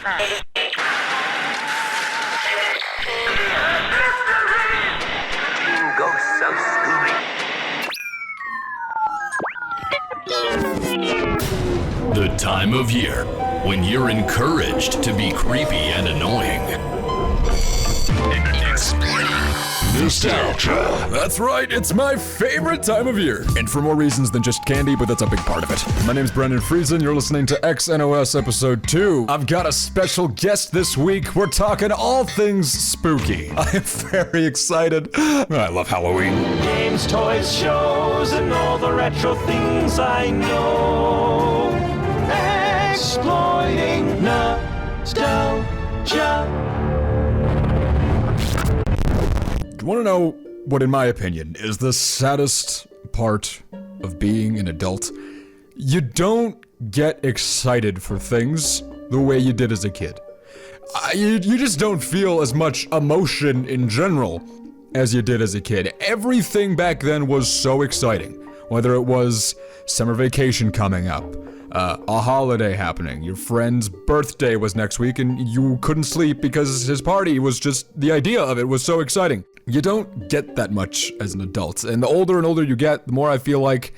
Ghosts of Scooby. The time of year when you're encouraged to be creepy and annoying. Explaining nostalgia. That's right, it's my favorite time of year. And for more reasons than just candy, but that's a big part of it. My name's Brendan Friesen, you're listening to XNOS episode 2. I've got a special guest this week. We're talking all things spooky. I am very excited. I love Halloween. Games, toys, shows, and all the retro things I know. Exploiting nostalgia. Do you want to know what, in my opinion, is the saddest part of being an adult? You don't get excited for things the way you did as a kid. You just don't feel as much emotion in general as you did as a kid. Everything back then was so exciting. Whether it was summer vacation coming up, a holiday happening, your friend's birthday was next week and you couldn't sleep because his party was just, the idea of it was so exciting. You don't get that much as an adult, and the older and older you get, the more I feel like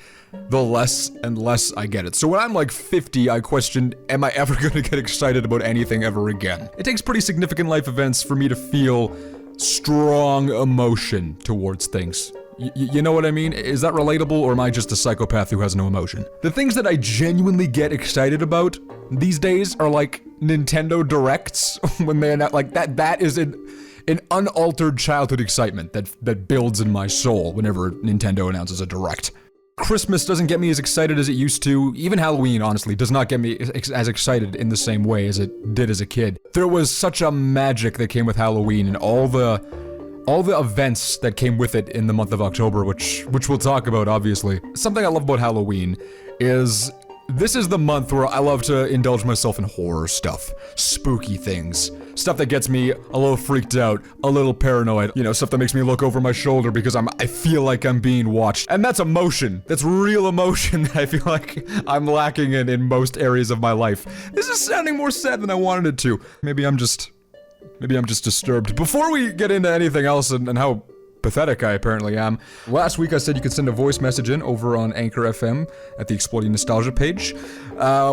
the less and less I get it. So when I'm like 50, I question, am I ever gonna get excited about anything ever again? It takes pretty significant life events for me to feel strong emotion towards things. You know what I mean? Is that relatable, or am I just a psychopath who has no emotion? The things that I genuinely get excited about these days are like Nintendo Directs, when they announce, like that is an unaltered childhood excitement that builds in my soul whenever Nintendo announces a Direct. Christmas doesn't get me as excited as it used to. Even Halloween, honestly, does not get me as excited in the same way as it did as a kid. There was such a magic that came with Halloween and all the events that came with it in the month of October, which we'll talk about, obviously. Something I love about Halloween is this is the month where I love to indulge myself in horror stuff, spooky things, stuff that gets me a little freaked out, a little paranoid, you know, stuff that makes me look over my shoulder because I feel like I'm being watched. And that's emotion. That's real emotion that I feel like I'm lacking in most areas of my life. This is sounding more sad than I wanted it to. Maybe I'm just disturbed. Before we get into anything else and how pathetic I apparently am, last week I said you could send a voice message in over on Anchor FM at the Exploding Nostalgia page.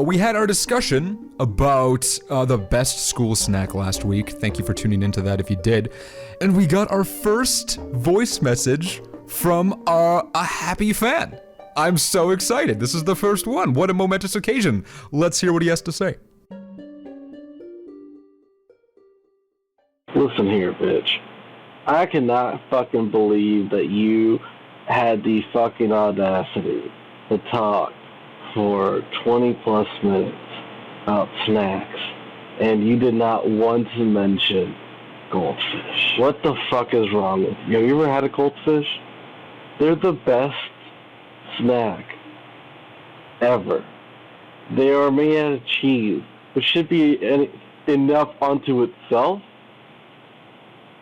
We had our discussion about the best school snack last week. Thank you for tuning into that if you did. And we got our first voice message from a happy fan. I'm so excited. This is the first one. What a momentous occasion. Let's hear what he has to say. Listen here, bitch. I cannot fucking believe that you had the fucking audacity to talk for 20 plus minutes about snacks, and you did not want to mention goldfish. What the fuck is wrong with you? Have you ever had a goldfish? They're the best snack ever. They are made out of cheese, which should be enough unto itself.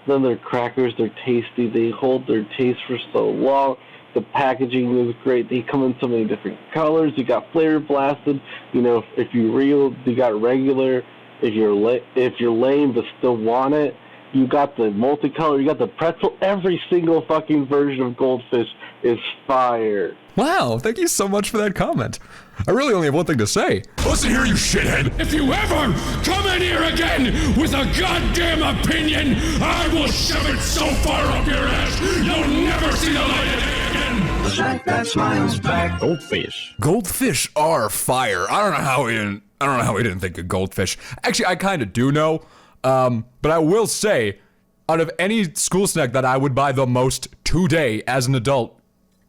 Then they're crackers, they're tasty, they hold their taste for so long. The packaging is great, they come in so many different colors. You got flavor blasted, you know, if you're real, you got regular. If you're lame but still want it, you got the multicolor, you got the pretzel. Every single fucking version of goldfish is fire. Wow, thank you so much for that comment. I really only have one thing to say. Listen here, you shithead. If you ever come in here again with a goddamn opinion, I will shove it so far up your ass, you'll never see the light of day again. The shack that smiles back. Goldfish. Goldfish are fire. I don't know how we didn't think of goldfish. Actually, I kind of do know. But I will say, out of any school snack that I would buy the most today as an adult,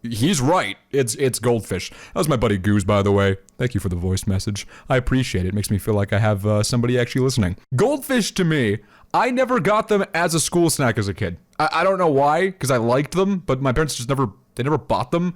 he's right. It's goldfish. That was my buddy Goose, by the way. Thank you for the voice message. I appreciate it. It makes me feel like I have somebody actually listening. Goldfish, to me, I never got them as a school snack as a kid. I don't know why, because I liked them, but my parents just never bought them.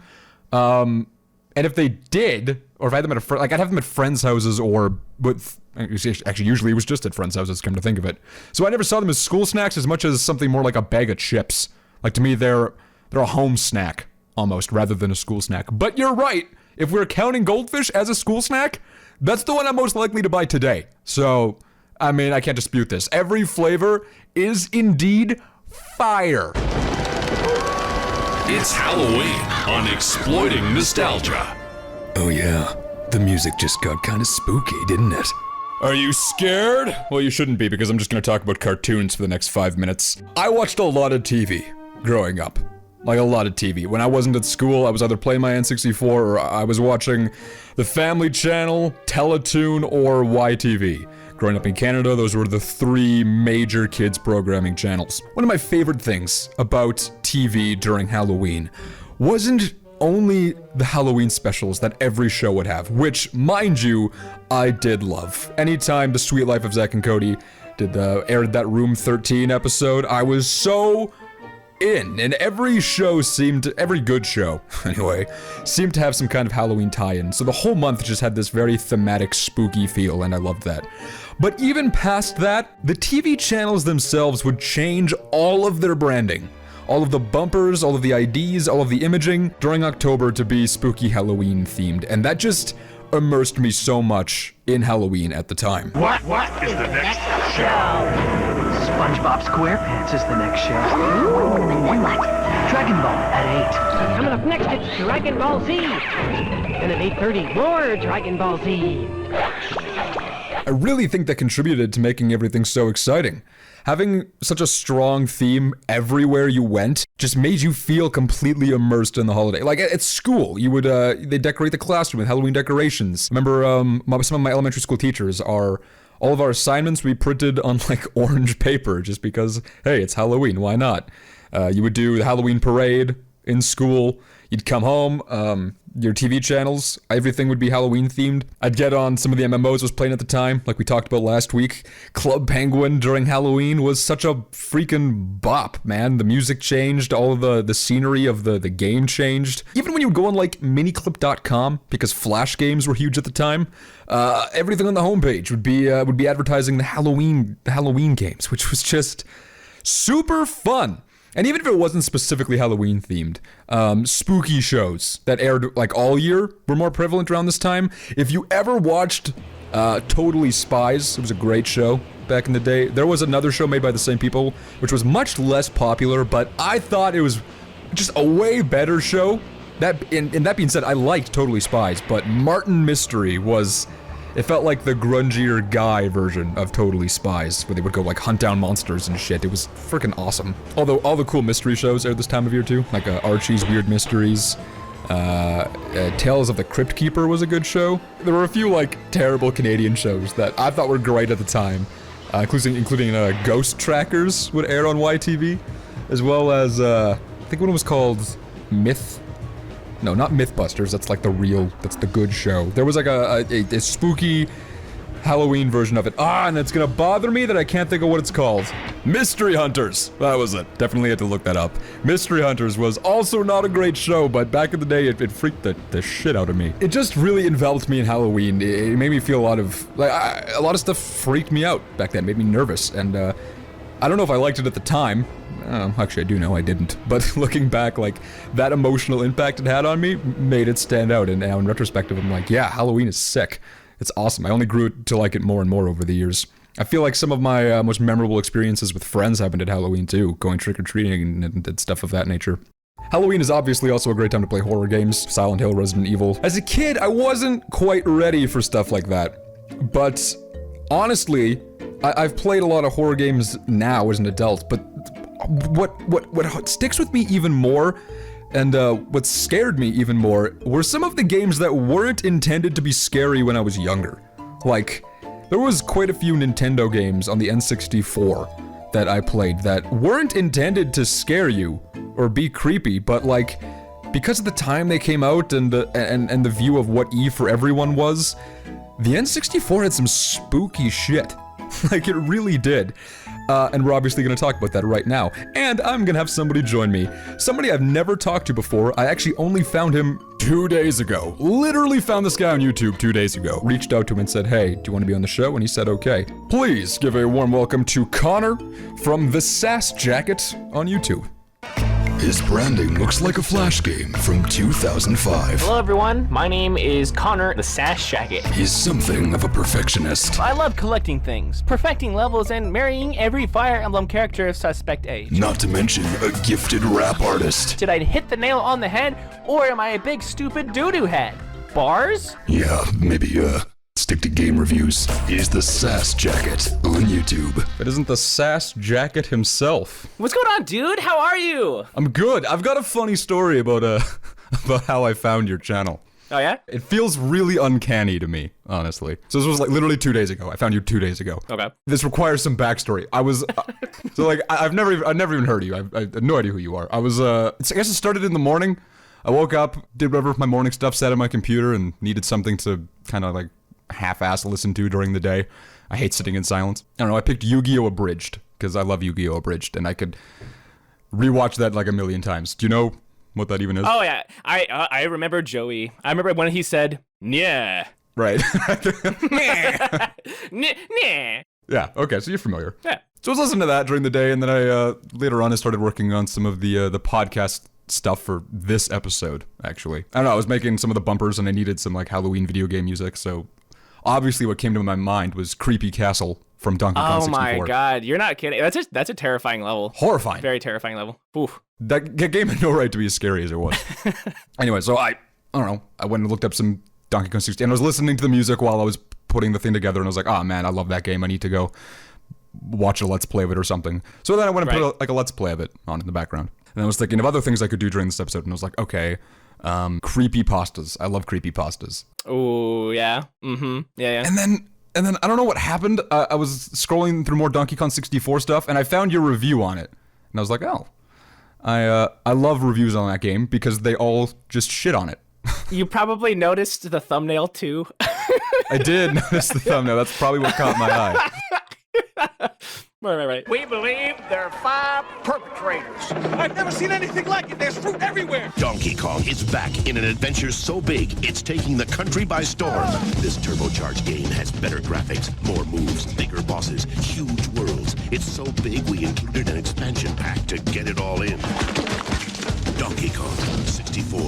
And if they did, or if I had them at I'd have them at friends' houses or with, actually usually it was just at friends' houses, come to think of it. So I never saw them as school snacks as much as something more like a bag of chips. Like, to me, they're a home snack almost, rather than a school snack. But you're right. If we're counting goldfish as a school snack, that's the one I'm most likely to buy today. So I mean, I can't dispute this. Every flavor is indeed fire. It's Halloween on Exploiting Nostalgia. Oh yeah, the music just got kind of spooky, didn't it? Are you scared? Well, you shouldn't be, because I'm just gonna talk about cartoons for the next 5 minutes. I watched a lot of TV growing up. Like, a lot of TV. When I wasn't at school, I was either playing my N64 or I was watching the Family Channel, Teletoon, or YTV. Growing up in Canada, those were the 3 major kids programming channels. One of my favorite things about TV during Halloween wasn't only the Halloween specials that every show would have, which, mind you, I did love. Anytime The Sweet Life of Zack and Cody aired that Room 13 episode, I was so in. And every good show, anyway, seemed to have some kind of Halloween tie-in. So the whole month just had this very thematic, spooky feel, and I loved that. But even past that, the TV channels themselves would change all of their branding. All of the bumpers, all of the IDs, all of the imaging during October to be spooky Halloween themed. And that just immersed me so much in Halloween at the time. What is the next show? SpongeBob SquarePants is the next show. And what? Dragon Ball at 8. Coming up next, it's Dragon Ball Z. And at 8:30, more Dragon Ball Z. I really think that contributed to making everything so exciting. Having such a strong theme everywhere you went just made you feel completely immersed in the holiday. Like at school, you would they decorate the classroom with Halloween decorations. Remember, some of my elementary school teachers all of our assignments we printed on like orange paper just because, hey, it's Halloween, why not? You would do the Halloween parade in school. You'd come home, your TV channels, everything would be Halloween themed. I'd get on some of the MMOs was playing at the time, like we talked about last week. Club Penguin during Halloween was such a freaking bop, man. The music changed, all of the scenery of the game changed. Even when you would go on like miniclip.com, because flash games were huge at the time, everything on the homepage would be advertising the Halloween games, which was just super fun. And even if it wasn't specifically Halloween themed, spooky shows that aired like all year were more prevalent around this time. If you ever watched Totally Spies, it was a great show back in the day. There was another show made by the same people, which was much less popular, but I thought it was just a way better show. And that being said, I liked Totally Spies, but Martin Mystery was... It felt like the grungier guy version of Totally Spies, where they would go like hunt down monsters and shit. It was freaking awesome. Although all the cool mystery shows aired this time of year too, like Archie's Weird Mysteries, Tales of the Crypt Keeper was a good show. There were a few like terrible Canadian shows that I thought were great at the time, including Ghost Trackers would air on YTV, as well as I think one was called No, not Mythbusters, that's like that's the good show. There was like a spooky Halloween version of it. And it's gonna bother me that I can't think of what it's called. Mystery Hunters, that was it. Definitely had to look that up. Mystery Hunters was also not a great show, but back in the day, it freaked the shit out of me. It just really enveloped me in Halloween. It made me feel a lot of stuff freaked me out back then, made me nervous, and I don't know if I liked it at the time. Actually, I do know I didn't. But looking back, like, that emotional impact it had on me made it stand out. And now in retrospective, I'm like, yeah, Halloween is sick. It's awesome. I only grew to like it more and more over the years. I feel like some of my most memorable experiences with friends happened at Halloween too, going trick-or-treating and stuff of that nature. Halloween is obviously also a great time to play horror games, Silent Hill, Resident Evil. As a kid, I wasn't quite ready for stuff like that. But honestly, I've played a lot of horror games now as an adult, but what sticks with me even more, and what scared me even more, were some of the games that weren't intended to be scary when I was younger. Like, there was quite a few Nintendo games on the N64 that I played that weren't intended to scare you or be creepy, but like, because of the time they came out and the view of what E for everyone was, the N64 had some spooky shit. Like, it really did. And we're obviously going to talk about that right now. And I'm going to have somebody join me. Somebody I've never talked to before. I actually only found him 2 days ago. Literally found this guy on YouTube 2 days ago. Reached out to him and said, hey, do you want to be on the show? And he said, okay. Please give a warm welcome to Connor from TheSassJacket on YouTube. His branding looks like a Flash game from 2005. Hello everyone, my name is Connor, TheSassJacket. He's something of a perfectionist. I love collecting things, perfecting levels, and marrying every Fire Emblem character of suspect age. Not to mention a gifted rap artist. Did I hit the nail on the head, or am I a big stupid doo-doo head? Bars? Yeah, maybe, stick to game reviews. He's TheSassJacket on YouTube. But isn't TheSassJacket himself? What's going on, dude? How are you? I'm good. I've got a funny story about, about how I found your channel. Oh yeah? It feels really uncanny to me, honestly. So this was like literally 2 days ago. I found you 2 days ago. Okay. This requires some backstory. I was, so like, I've never even heard of you. I have no idea who you are. I was, I guess it started in the morning. I woke up, did whatever my morning stuff, sat at my computer, and needed something to kind of like half-ass listen to during the day. I hate sitting in silence. I don't know, I picked Yu-Gi-Oh! Abridged, because I love Yu-Gi-Oh! Abridged, and I could rewatch that like a million times. Do you know what that even is? Oh yeah, I remember Joey. I remember when he said, "Nyeh." Right. Nyeh. Yeah, okay, so you're familiar. Yeah. So I was listening to that during the day, and then I, later on, I started working on some of the podcast stuff for this episode, actually. I don't know, I was making some of the bumpers, and I needed some, like, Halloween video game music, so obviously what came to my mind was Creepy Castle from Donkey Kong 64. Oh my god, you're not kidding. That's a terrifying level. Horrifying. Very terrifying level. Oof. That game had no right to be as scary as it was. Anyway, so I don't know, I went and looked up some Donkey Kong 64, and I was listening to the music while I was putting the thing together, and I was like, oh man, I love that game, I need to go watch a Let's Play of it or something. So then I went and put a Let's Play of it on in the background. And I was thinking of other things I could do during this episode, and I was like, okay, creepypastas. I love creepypastas. Oh yeah. Mm-hmm. Yeah. And then I don't know what happened. I was scrolling through more Donkey Kong 64 stuff, and I found your review on it. And I was like, oh, I love reviews on that game because they all just shit on it. You probably noticed the thumbnail too. I did notice the thumbnail. That's probably what caught my eye. Right. We believe there are 5 perpetrators. I've never seen anything like it. There's fruit everywhere. Donkey Kong is back in an adventure so big, it's taking the country by storm. This turbocharged game has better graphics, more moves, bigger bosses, huge worlds. It's so big we included an expansion pack to get it all in. Donkey Kong 64.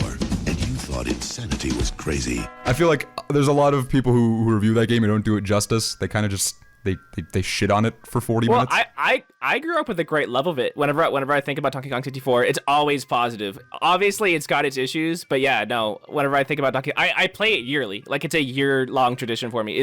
And you thought insanity was crazy. I feel like there's a lot of people who review that game and don't do it justice. They kind of just... They shit on it for 40 minutes. I grew up with a great love of it. Whenever I think about Donkey Kong 64, it's always positive. Obviously, it's got its issues, but yeah, no. Whenever I think about Donkey, I play it yearly. Like it's a year-long tradition for me.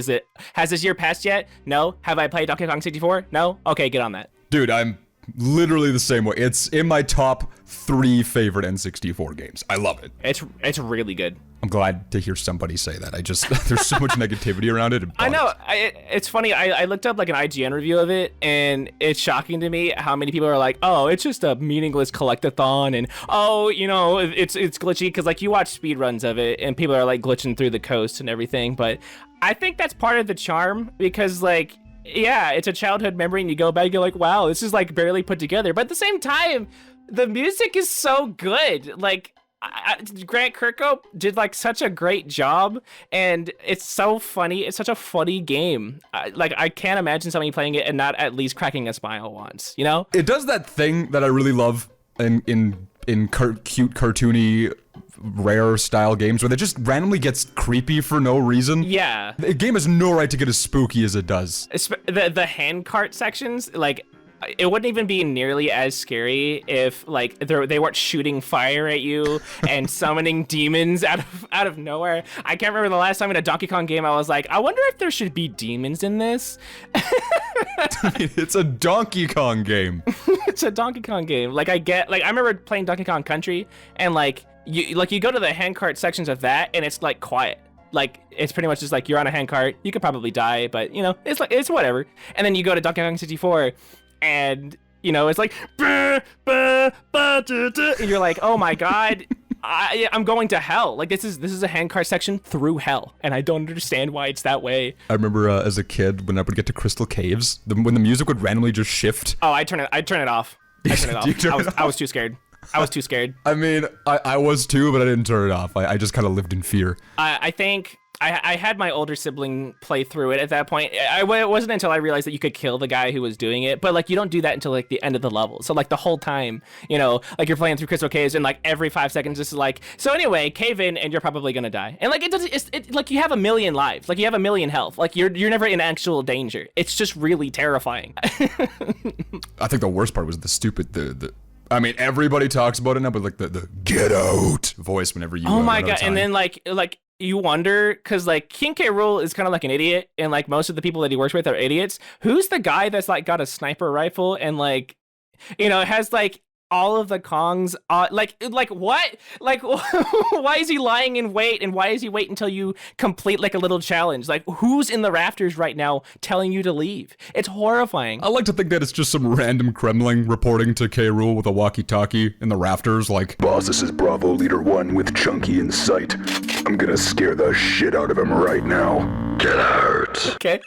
Has this year passed yet? No. Have I played Donkey Kong 64? No. Okay, get on that. Dude, I'm literally the same way. It's in my top 3 favorite N64 games. I love it. It's really good. I'm glad to hear somebody say that. There's so much negativity around it. I know. It's funny. I looked up like an IGN review of it, and it's shocking to me how many people are like, oh, it's just a meaningless collectathon, and oh, you know, it's glitchy, because like you watch speed runs of it, and people are like glitching through the coast and everything, but I think that's part of the charm, because like, yeah, it's a childhood memory, and you go back and you're like, wow, this is like barely put together, but at the same time, the music is so good. Like, Grant Kirkhope did like such a great job, and it's so funny. It's such a funny game. Like, I can't imagine somebody playing it and not at least cracking a smile once, you know? It does that thing that I really love in cute, cartoony, rare style games where it just randomly gets creepy for no reason. Yeah. The game has no right to get as spooky as it does. The handcart sections, like, it wouldn't even be nearly as scary if like they weren't shooting fire at you and summoning demons out of nowhere. I can't remember the last time in a Donkey Kong game I was like, I wonder if there should be demons in this. It's a Donkey Kong game. It's a Donkey Kong game. Like I remember playing Donkey Kong Country, and like you go to the handcart sections of that, and it's like quiet. Like, it's pretty much just like you're on a handcart. You could probably die, but you know, it's whatever. And then you go to Donkey Kong 64, and you know, it's like and you're like, oh my god, I'm going to hell. Like, this is a handcart section through hell, and I don't understand why it's that way. I remember as a kid when I would get to Crystal Caves, when the music would randomly just shift. Oh, I'd turn it off. I was too scared. I was too scared. I mean, I was too, but I didn't turn it off. I just kind of lived in fear. I think I had my older sibling play through it at that point. It wasn't until I realized that you could kill the guy who was doing it, but like you don't do that until like the end of the level. So like the whole time, you know, like you're playing through Crystal Caves and like every 5 seconds this is like, so anyway, cave in and you're probably gonna die. And like it like you have a million lives, like you have a million health, like you're never in actual danger. It's just really terrifying. I think the worst part was the stupid I mean, everybody talks about it now, but like the get out voice whenever you. Oh my god! And then like you wonder because like King K. Rool is kind of like an idiot, and like most of the people that he works with are idiots. Who's the guy that's like got a sniper rifle and like, you know, has like all of the Kongs, like what? Like, why is he lying in wait, and why is he wait until you complete like a little challenge? Like, who's in the rafters right now telling you to leave? It's horrifying. I like to think that it's just some random Kremlin reporting to K. Rool with a walkie-talkie in the rafters, like, "Boss, this is Bravo Leader 1 with Chunky in sight. I'm gonna scare the shit out of him right now. Get out." Okay.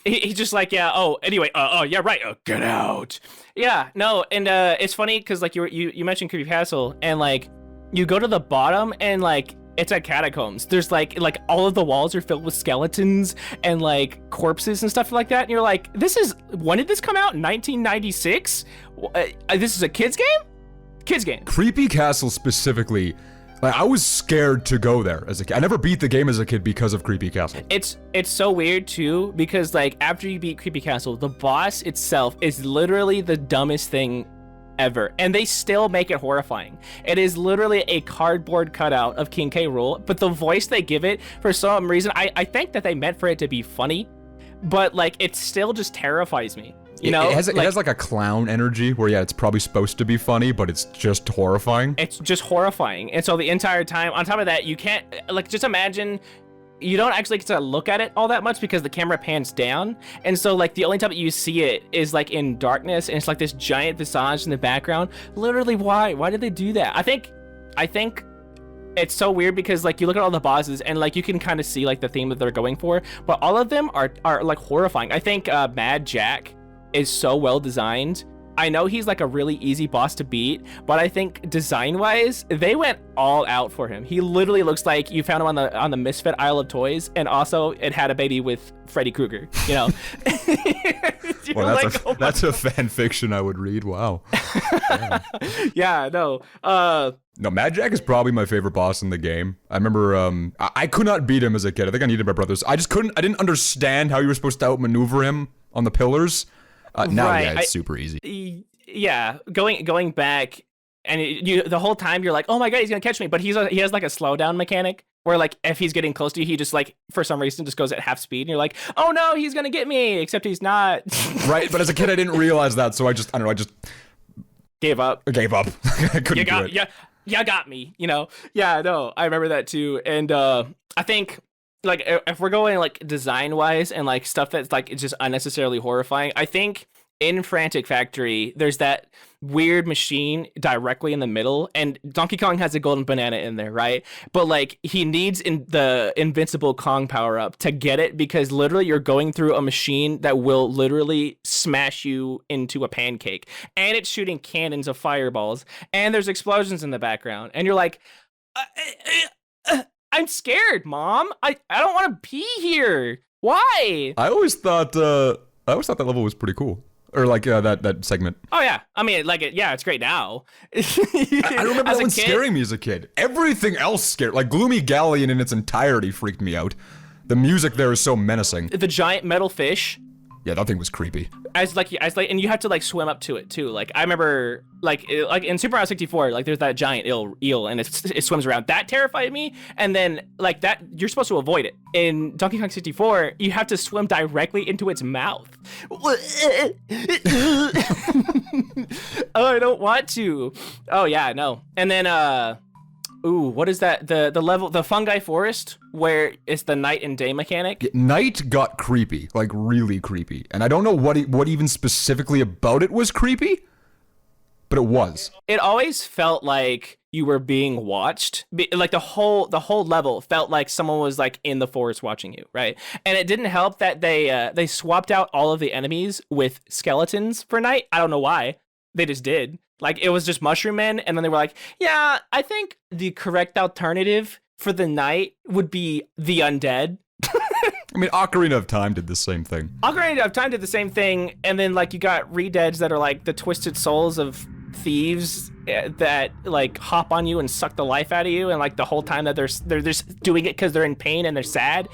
He's just like, yeah, oh, anyway, yeah, right, get out. Yeah, no, and it's funny because like you mentioned Creepy Castle, and like you go to the bottom and like it's at catacombs. There's like all of the walls are filled with skeletons and like corpses and stuff like that, and you're like, when did this come out? 1996? This is a kid's game? Kids game. Creepy Castle specifically. Like, I was scared to go there as a kid. I never beat the game as a kid because of Creepy Castle. It's so weird too, because like after you beat Creepy Castle, the boss itself is literally the dumbest thing ever, and they still make it horrifying. It is literally a cardboard cutout of King K. Rool, but the voice they give it, for some reason, I think that they meant for it to be funny, but like it still just terrifies me. You know, it has like a clown energy where, yeah, it's probably supposed to be funny, but it's just horrifying. It's just horrifying. And so the entire time, on top of that, you can't, like, just imagine, you don't actually get to look at it all that much because the camera pans down. And so, like, the only time that you see it is, like, in darkness, and it's like this giant visage in the background. Literally, why? Why did they do that? I think it's so weird because like you look at all the bosses and like you can kind of see like the theme that they're going for, but all of them are like horrifying. I think Mad Jack is so well designed. I know he's like a really easy boss to beat, but I think design-wise, they went all out for him. He literally looks like you found him on the Misfit Isle of Toys, and also it had a baby with Freddy Krueger, you know? Well, that's a fan fiction I would read. Wow. Yeah, no. No, Mad Jack is probably my favorite boss in the game. I remember I could not beat him as a kid. I think I needed my brothers. I didn't understand how you were supposed to outmaneuver him on the pillars. Now, right. Yeah, it's super easy. Yeah, going back, and the whole time you're like, oh my god, he's gonna catch me. But he has like a slowdown mechanic where like if he's getting close to you, he just like for some reason just goes at half speed, and you're like, oh no, he's gonna get me. Except he's not. Right, but as a kid, I didn't realize that, so I just gave up. I couldn't do it. Yeah, you got me. You know. Yeah, no, I remember that too, and I think. Like if we're going like design wise and like stuff that's like it's just unnecessarily horrifying, I think in Frantic Factory there's that weird machine directly in the middle, and Donkey Kong has a golden banana in there, right? But like he needs the invincible Kong power up to get it, because literally you're going through a machine that will literally smash you into a pancake, and it's shooting cannons of fireballs, and there's explosions in the background, and you're like I'm scared, Mom. I don't want to be here. Why? I always thought that level was pretty cool, or like that segment. Oh yeah, I mean, like it's great now. I remember that one scaring me as a kid. Everything else scared, like Gloomy Galleon in its entirety freaked me out. The music there is so menacing. The giant metal fish. Yeah, that thing was creepy. And you have to like swim up to it too. Like I remember, like in Super Mario 64, like there's that giant eel, and it swims around. That terrified me. And then like that, you're supposed to avoid it. In Donkey Kong 64, you have to swim directly into its mouth. Oh, I don't want to. Oh yeah, no. And then ooh, what is that? The level, the fungi forest, where it's the night and day mechanic. Night got creepy, like really creepy, and I don't know what even specifically about it was creepy, but it was. It always felt like you were being watched. Like the whole level felt like someone was like in the forest watching you, right? And it didn't help that they swapped out all of the enemies with skeletons for night. I don't know why. They just did. Like, it was just Mushroom Men, and then they were like, yeah, I think the correct alternative for the night would be the undead. I mean, Ocarina of Time did the same thing. Ocarina of Time did the same thing, and then like you got Redeads that are like the twisted souls of thieves that like hop on you and suck the life out of you, and like the whole time that they're just doing it because they're in pain and they're sad.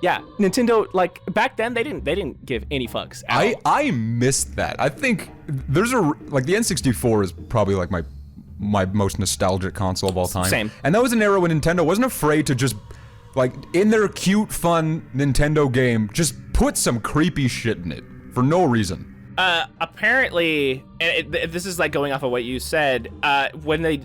Yeah, Nintendo, like back then they didn't give any fucks. I missed that. I think there's like the N64 is probably like my most nostalgic console of all time. Same. And that was an era when Nintendo wasn't afraid to just, like, in their cute, fun Nintendo game, just put some creepy shit in it for no reason. Apparently, and this is like going off of what you said. When they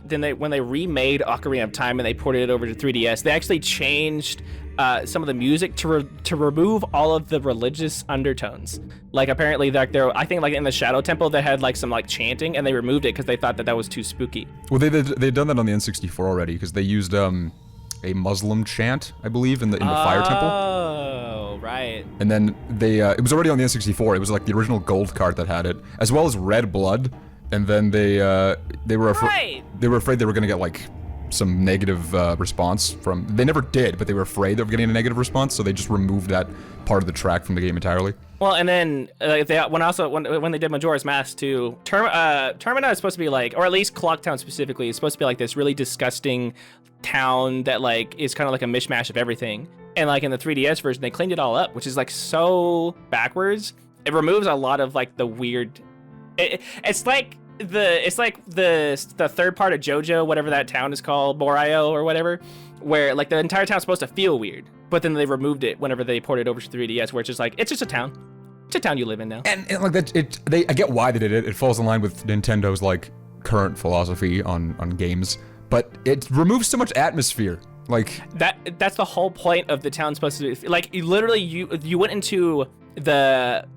remade Ocarina of Time and they ported it over to 3DS, they actually changed some of the music to remove all of the religious undertones. Like apparently, I think like in the Shadow Temple they had like some like chanting, and they removed it because they thought that was too spooky. Well, they'd done that on the N64 already because they used a Muslim chant, I believe, in the Fire Temple. Oh, right. And then it was already on the N64. It was like the original gold card that had it, as well as Red Blood. And then they were afraid they were gonna get like some negative response from. They never did, but they were afraid of getting a negative response, so they just removed that part of the track from the game entirely. Well, and then when they did Majora's Mask too, Termina is supposed to be like, or at least Clocktown specifically, is supposed to be like this really disgusting town that like is kind of like a mishmash of everything. And like in the 3DS version, they cleaned it all up, which is like so backwards. It removes a lot of like the weird. It's like the third part of JoJo, whatever that town is called, Morio or whatever, where like the entire town's supposed to feel weird, but then they removed it whenever they ported it over to 3DS, where it's just like it's just a town. It's a town you live in now. And like that, I get why they did it. It falls in line with Nintendo's like current philosophy on games, but it removes so much atmosphere. Like that's the whole point of the town supposed to be. Like you literally you went into the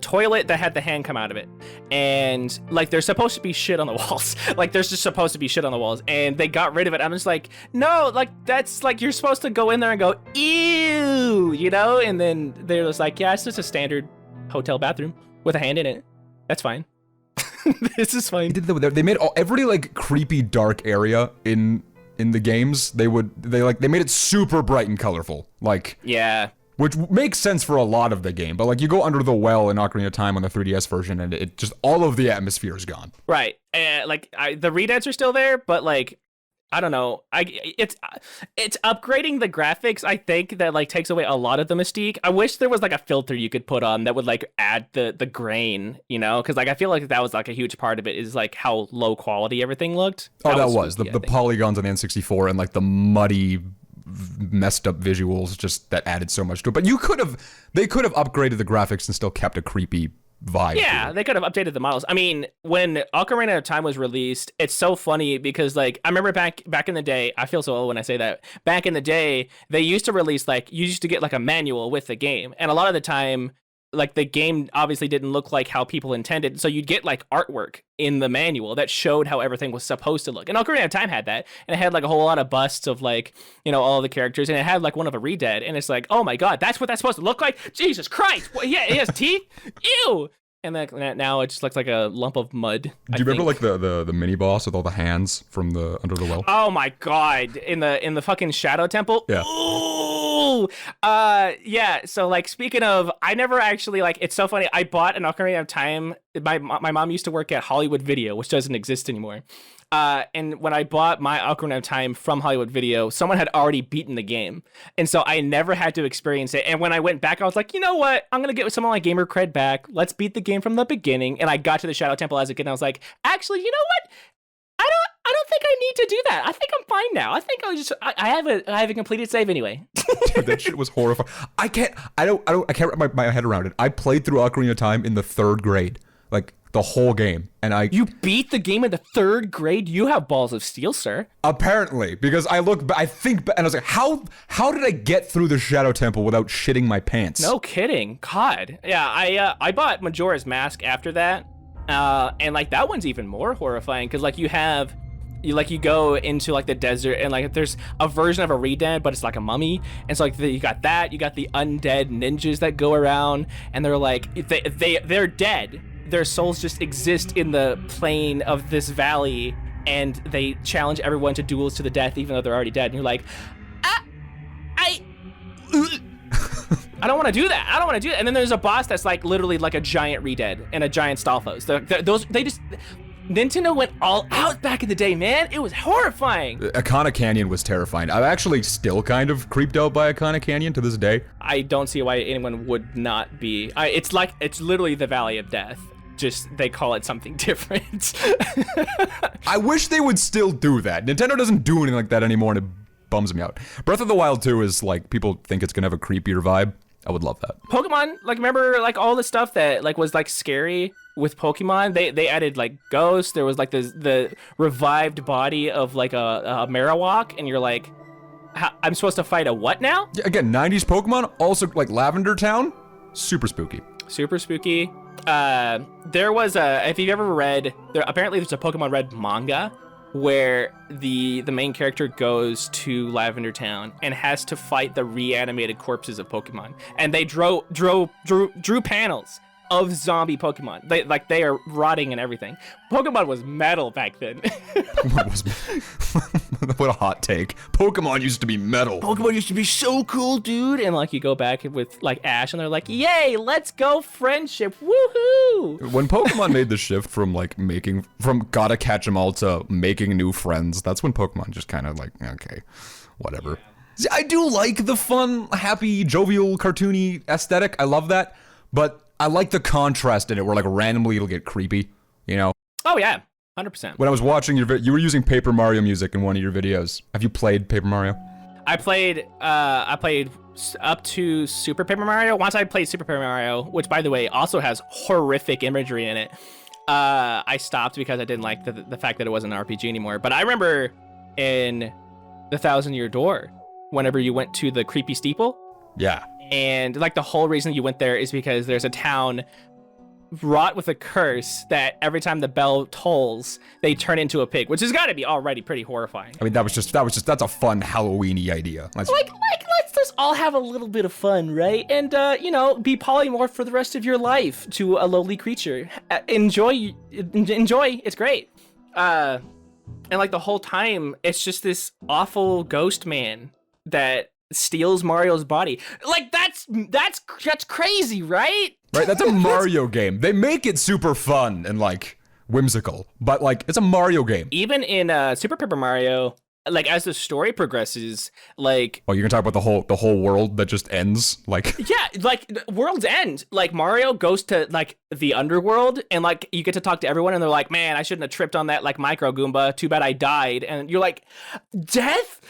toilet that had the hand come out of it, and like there's supposed to be shit on the walls. Like there's just supposed to be shit on the walls, and they got rid of it. I'm just like, no, like that's like you're supposed to go in there and go ew, you know, and then they're just like, yeah, it's just a standard hotel bathroom with a hand in it. That's fine. This is fine. They made every like creepy dark area in the games. They made it super bright and colorful. Like yeah. Which makes sense for a lot of the game, but like you go under the well in Ocarina of Time on the 3DS version, and it just all of the atmosphere is gone. Right, the redeads are still there, but like I don't know, it's upgrading the graphics. I think that like takes away a lot of the mystique. I wish there was like a filter you could put on that would like add the grain, you know, because like I feel like that was like a huge part of it is like how low quality everything looked. That was the polygons on the N64 and like the muddy, messed up visuals just that added so much to it. But they could have upgraded the graphics and still kept a creepy vibe. Yeah, they could have updated the models. I mean, when Ocarina of Time was released, it's so funny because like I remember back in the day, I feel so old when I say that. Back in the day, they used to release like you used to get like a manual with the game, and a lot of the time like the game obviously didn't look like how people intended, so you'd get like artwork in the manual that showed how everything was supposed to look. And Ocarina of Time had that, and it had like a whole lot of busts of like, you know, all the characters, and it had like one of a redead, and it's like, oh my god, that's what that's supposed to look like? Jesus Christ! Well, yeah, it has teeth. Ew. And then now it just looks like a lump of mud. Do you remember like the mini boss with all the hands from the under the well? Oh my god! In the fucking Shadow Temple. Yeah. Ooh. Yeah. So like speaking of, I never actually like. It's so funny. I bought an Ocarina of Time. My mom used to work at Hollywood Video, which doesn't exist anymore. And when I bought my Ocarina of Time from Hollywood Video, someone had already beaten the game. And so I never had to experience it. And when I went back, I was like, you know what? I'm going to get some of my gamer cred back. Let's beat the game from the beginning. And I got to the Shadow Temple as a kid, and I was like, actually, you know what? I don't think I need to do that. I think I'm fine now. I think I have a completed save anyway. Dude, that shit was horrifying. I can't wrap my head around it. I played through Ocarina of Time in the 3rd grade. Like the whole game, and You beat the game in the 3rd grade? You have balls of steel, sir. Apparently, because I think, and I was like, how did I get through the Shadow Temple without shitting my pants? No kidding. God. Yeah, I bought Majora's Mask after that, and like that one's even more horrifying because like you go into like the desert and like there's a version of a redead, but it's like a mummy, and so like you got the undead ninjas that go around, and they're like they're dead. Their souls just exist in the plane of this valley, and they challenge everyone to duels to the death, even though they're already dead. And you're like, I don't want to do that. I don't want to do that. And then there's a boss that's like literally like a giant Redead and a giant Stalfos. Nintendo went all out back in the day, man. It was horrifying. Akana Canyon was terrifying. I'm actually still kind of creeped out by Akana Canyon to this day. I don't see why anyone would not be. It's literally the Valley of Death. Just they call it something different. I wish they would still do that. Nintendo doesn't do anything like that anymore, and it bums me out. Breath of the Wild 2 is like, people think it's gonna have a creepier vibe. I would love that. Pokemon, like, remember like all the stuff that like was like scary with Pokemon? They added like ghosts. There was like the revived body of like a Marowak, and you're like, I'm supposed to fight a what now? Yeah, again, 90s Pokemon, also like Lavender Town, super spooky. Super spooky. There was if you've ever read, apparently there's a Pokemon Red manga where the main character goes to Lavender Town and has to fight the reanimated corpses of Pokemon, and they drew panels of zombie Pokemon. They are rotting and everything. Pokemon was metal back then. What a hot take. Pokemon used to be metal. Pokemon used to be so cool, dude. And like you go back with like Ash and they're like, yay, let's go friendship, woohoo. When Pokemon made the shift from like from gotta catch 'em all to making new friends, that's when Pokemon just kind of like, okay, whatever. See, I do like the fun, happy, jovial, cartoony aesthetic. I love that. But I like the contrast in it where like randomly it'll get creepy, you know? Oh yeah, 100%. When I was watching you were using Paper Mario music in one of your videos. Have you played Paper Mario? I played up to Super Paper Mario. Once I played Super Paper Mario, which by the way also has horrific imagery in it, I stopped because I didn't like the fact that it wasn't an RPG anymore. But I remember in the Thousand Year Door, whenever you went to the creepy steeple. Yeah. And like the whole reason you went there is because there's a town wrought with a curse that every time the bell tolls, they turn into a pig, which has got to be already pretty horrifying. I mean, that's a fun Halloween-y idea. Let's just all have a little bit of fun, right? And be polymorph for the rest of your life to a lowly creature. Enjoy. It's great. And like the whole time, it's just this awful ghost man that steals Mario's body. Like that's crazy, right? Right, that's a Mario game. They make it super fun and like whimsical, but like it's a Mario game. Even in Super Paper Mario, like as the story progresses, like you're gonna talk about the whole world that just ends, like yeah, like worlds end. Like Mario goes to like the underworld, and like you get to talk to everyone, and they're like, "Man, I shouldn't have tripped on that like micro Goomba. Too bad I died." And you're like, "Death?"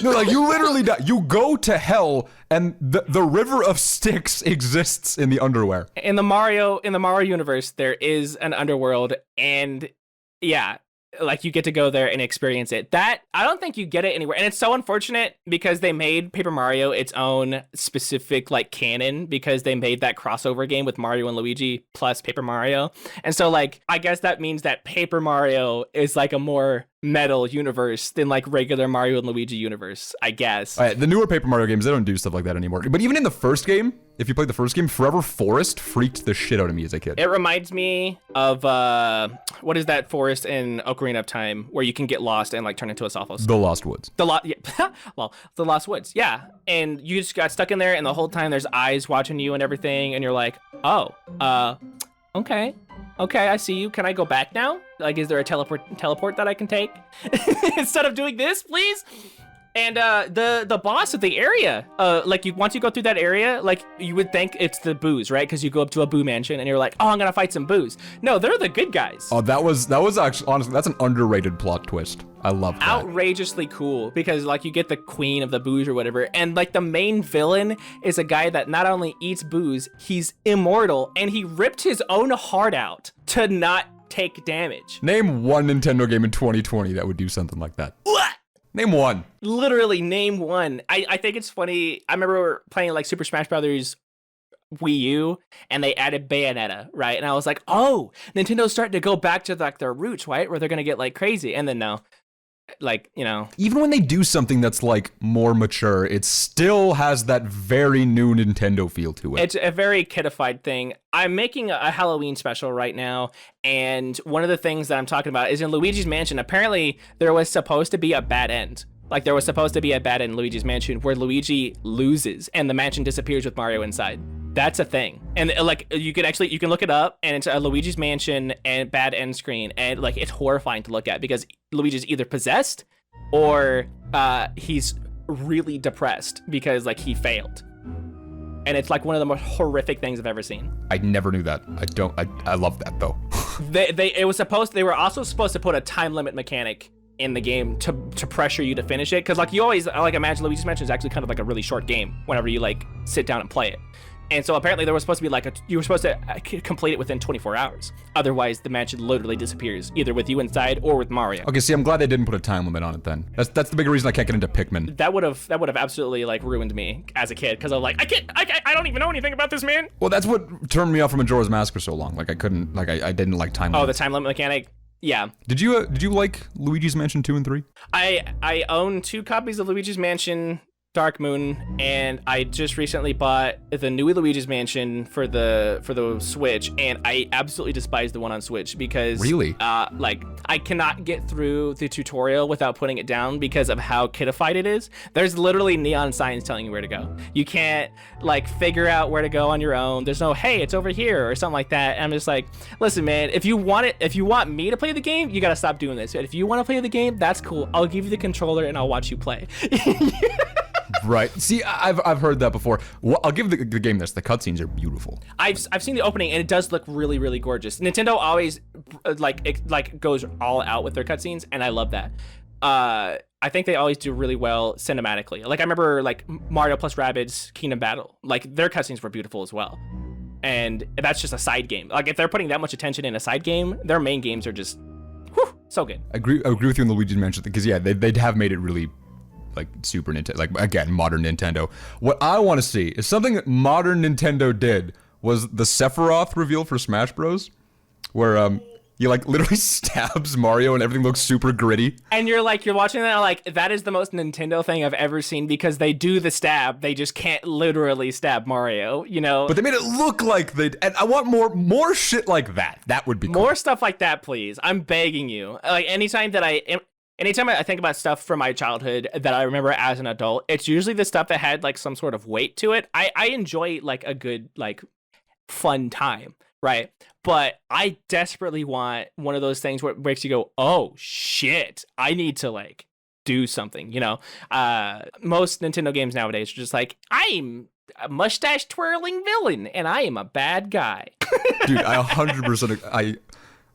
No, like you literally die. You go to hell, and the river of Styx exists in the underwear. In the Mario universe, there is an underworld, and yeah. Like you get to go there and experience it. That I don't think you get it anywhere, and it's so unfortunate because they made Paper Mario its own specific like canon because they made that crossover game with Mario and Luigi plus Paper Mario, and so like I guess that means that Paper Mario is like a more metal universe than like regular Mario and Luigi universe, I guess. The newer Paper Mario games, they don't do stuff like that anymore. But even in the first game, if you played the first game, Forever Forest freaked the shit out of me as a kid. It reminds me of what is that forest in Ocarina of Time where you can get lost and like turn into a Sophos? The Lost Woods. The Lost Woods. Yeah, and you just got stuck in there, and the whole time there's eyes watching you and everything, and you're like, oh, okay, I see you. Can I go back now? Like, is there a teleport that I can take instead of doing this, please? And the boss of the area, once you go through that area, like you would think it's the boos, right? Because you go up to a boo mansion and you're like, oh, I'm gonna fight some boos. No, they're the good guys. Oh, that was actually, honestly, that's an underrated plot twist. I love that. Outrageously cool because like you get the queen of the boos or whatever, and like the main villain is a guy that not only eats boos, he's immortal, and he ripped his own heart out to not take damage. Name one Nintendo game in 2020 that would do something like that. What? Name one. Literally name one. I think it's funny. I remember playing like Super Smash Brothers Wii U, and they added Bayonetta, right? And I was like, oh, Nintendo's starting to go back to like their roots, right? Where they're gonna get like crazy. And then no. Like, you know, even when they do something that's like more mature, it still has that very new Nintendo feel to it. It's a very kidified thing. I'm making a Halloween special right now, and one of the things that I'm talking about is in Luigi's Mansion. Apparently, there was supposed to be a bad end Like there was supposed to be a bad in Luigi's Mansion where Luigi loses and the mansion disappears with Mario inside. That's a thing. And like you can look it up, and it's a Luigi's Mansion and bad end screen, and like it's horrifying to look at because Luigi's either possessed or he's really depressed because like he failed. And it's like one of the most horrific things I've ever seen. I never knew that. I love that though. They were also supposed to put a time limit mechanic in the game to pressure you to finish it, because like you always like imagine Luigi's Mansion is actually kind of like a really short game whenever you like sit down and play it. And so apparently there was supposed to be like you were supposed to complete it within 24 hours. Otherwise the mansion literally disappears, either with you inside or with Mario. Okay, see, I'm glad they didn't put a time limit on it then. That's the big reason I can't get into Pikmin. That would have absolutely like ruined me as a kid, because I'm like, I don't even know anything about this, man. Well, that's what turned me off from Majora's Mask for so long. Like I didn't like time limits. Oh, the time limit mechanic. Yeah. Did you like Luigi's Mansion 2 and 3? I own 2 copies of Luigi's Mansion Dark Moon, and I just recently bought the new Luigi's Mansion for the Switch, and I absolutely despise the one on Switch because really, like I cannot get through the tutorial without putting it down because of how kidified it is. There's literally neon signs telling you where to go. You can't like figure out where to go on your own. There's no, hey, it's over here or something like that. And I'm just like, listen, man, if you want me to play the game, you gotta stop doing this. If you want to play the game, that's cool. I'll give you the controller and I'll watch you play. Right. See, I've heard that before. Well, I'll give the game this. The cutscenes are beautiful. I've seen the opening and it does look really, really gorgeous. Nintendo always like goes all out with their cutscenes, and I love that. I think they always do really well cinematically. Like I remember like Mario plus Rabbids Kingdom Battle. Like their cutscenes were beautiful as well. And that's just a side game. Like if they're putting that much attention in a side game, their main games are just so good. I agree with you on the Luigi's Mansion because yeah, they'd have made it really like Super Nintendo, like again, modern Nintendo. What I want to see is something that modern Nintendo did was the Sephiroth reveal for Smash Bros, where he like literally stabs Mario and everything looks super gritty. And you're watching that, like that is the most Nintendo thing I've ever seen because they do the stab, they just can't literally stab Mario, you know. But they made it look like they. And I want more shit like that. That would be cool. More stuff like that, please. I'm begging you. Like anytime I think about stuff from my childhood that I remember as an adult, it's usually the stuff that had like some sort of weight to it. I enjoy like a good, like fun time, right? But I desperately want one of those things where it makes you go, oh shit, I need to like do something, you know? Most Nintendo games nowadays are just like, I'm a mustache twirling villain and I am a bad guy. Dude, I 100%,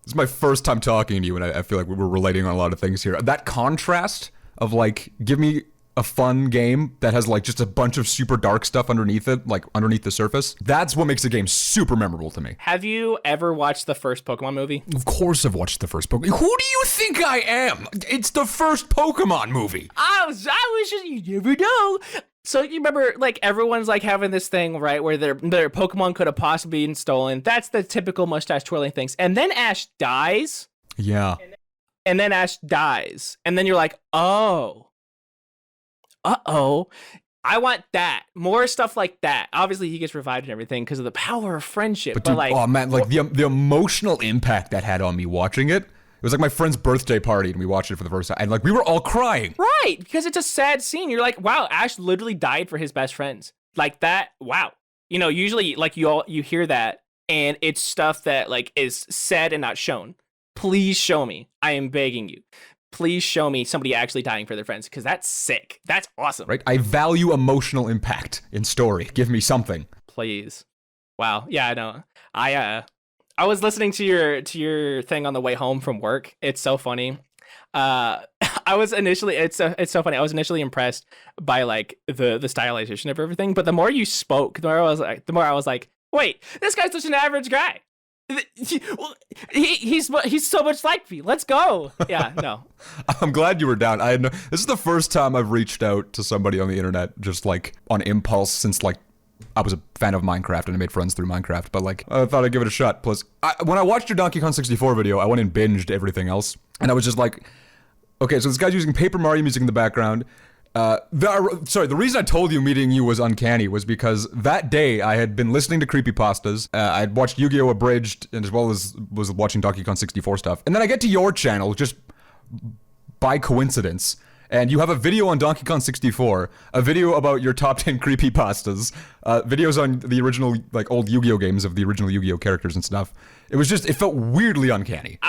this is my first time talking to you, and I feel like we're relating on a lot of things here. That contrast of like, give me a fun game that has like just a bunch of super dark stuff underneath it, like underneath the surface. That's what makes the game super memorable to me. Have you ever watched the first Pokemon movie? Of course I've watched the first Pokemon. Who do you think I am? It's the first Pokemon movie. I wish you never know. So you remember, like, everyone's, like, having this thing, right, where their Pokemon could have possibly been stolen. That's the typical mustache twirling things. And then Ash dies. Yeah. And then Ash dies. And then you're like, oh. Uh-oh. I want that. More stuff like that. Obviously, he gets revived and everything because of the power of friendship. But dude, like, oh, man, like, the emotional impact that had on me watching it. It was like my friend's birthday party and we watched it for the first time. And like, we were all crying. Right, because it's a sad scene. You're like, wow, Ash literally died for his best friends. Like that, wow. You know, usually like you hear that and it's stuff that like is said and not shown. Please show me. I am begging you. Please show me somebody actually dying for their friends because that's sick. That's awesome. Right? I value emotional impact in story. Give me something. Please. Wow. Yeah, I know. I was listening to your thing on the way home from work. It's so funny. I was initially it's so funny. I was initially impressed by like the stylization of everything, but the more you spoke, the more I was like, wait, this guy's such an average guy. He's so much like me. Let's go. Yeah, no. I'm glad you were down. This is the first time I've reached out to somebody on the internet just like on impulse since like I was a fan of Minecraft and I made friends through Minecraft, but like I thought I'd give it a shot. Plus, when I watched your Donkey Kong 64 video, I went and binged everything else, and I was just like, okay, so this guy's using Paper Mario music in the background. The reason I told you meeting you was uncanny was because that day I had been listening to creepypastas. I had watched Yu-Gi-Oh! Abridged, and as well as was watching Donkey Kong 64 stuff. And then I get to your channel just by coincidence. and you have a video on Donkey Kong 64, a video about your top 10 creepypastas, videos on the original, like, old Yu-Gi-Oh games of the original Yu-Gi-Oh characters and stuff. It felt weirdly uncanny.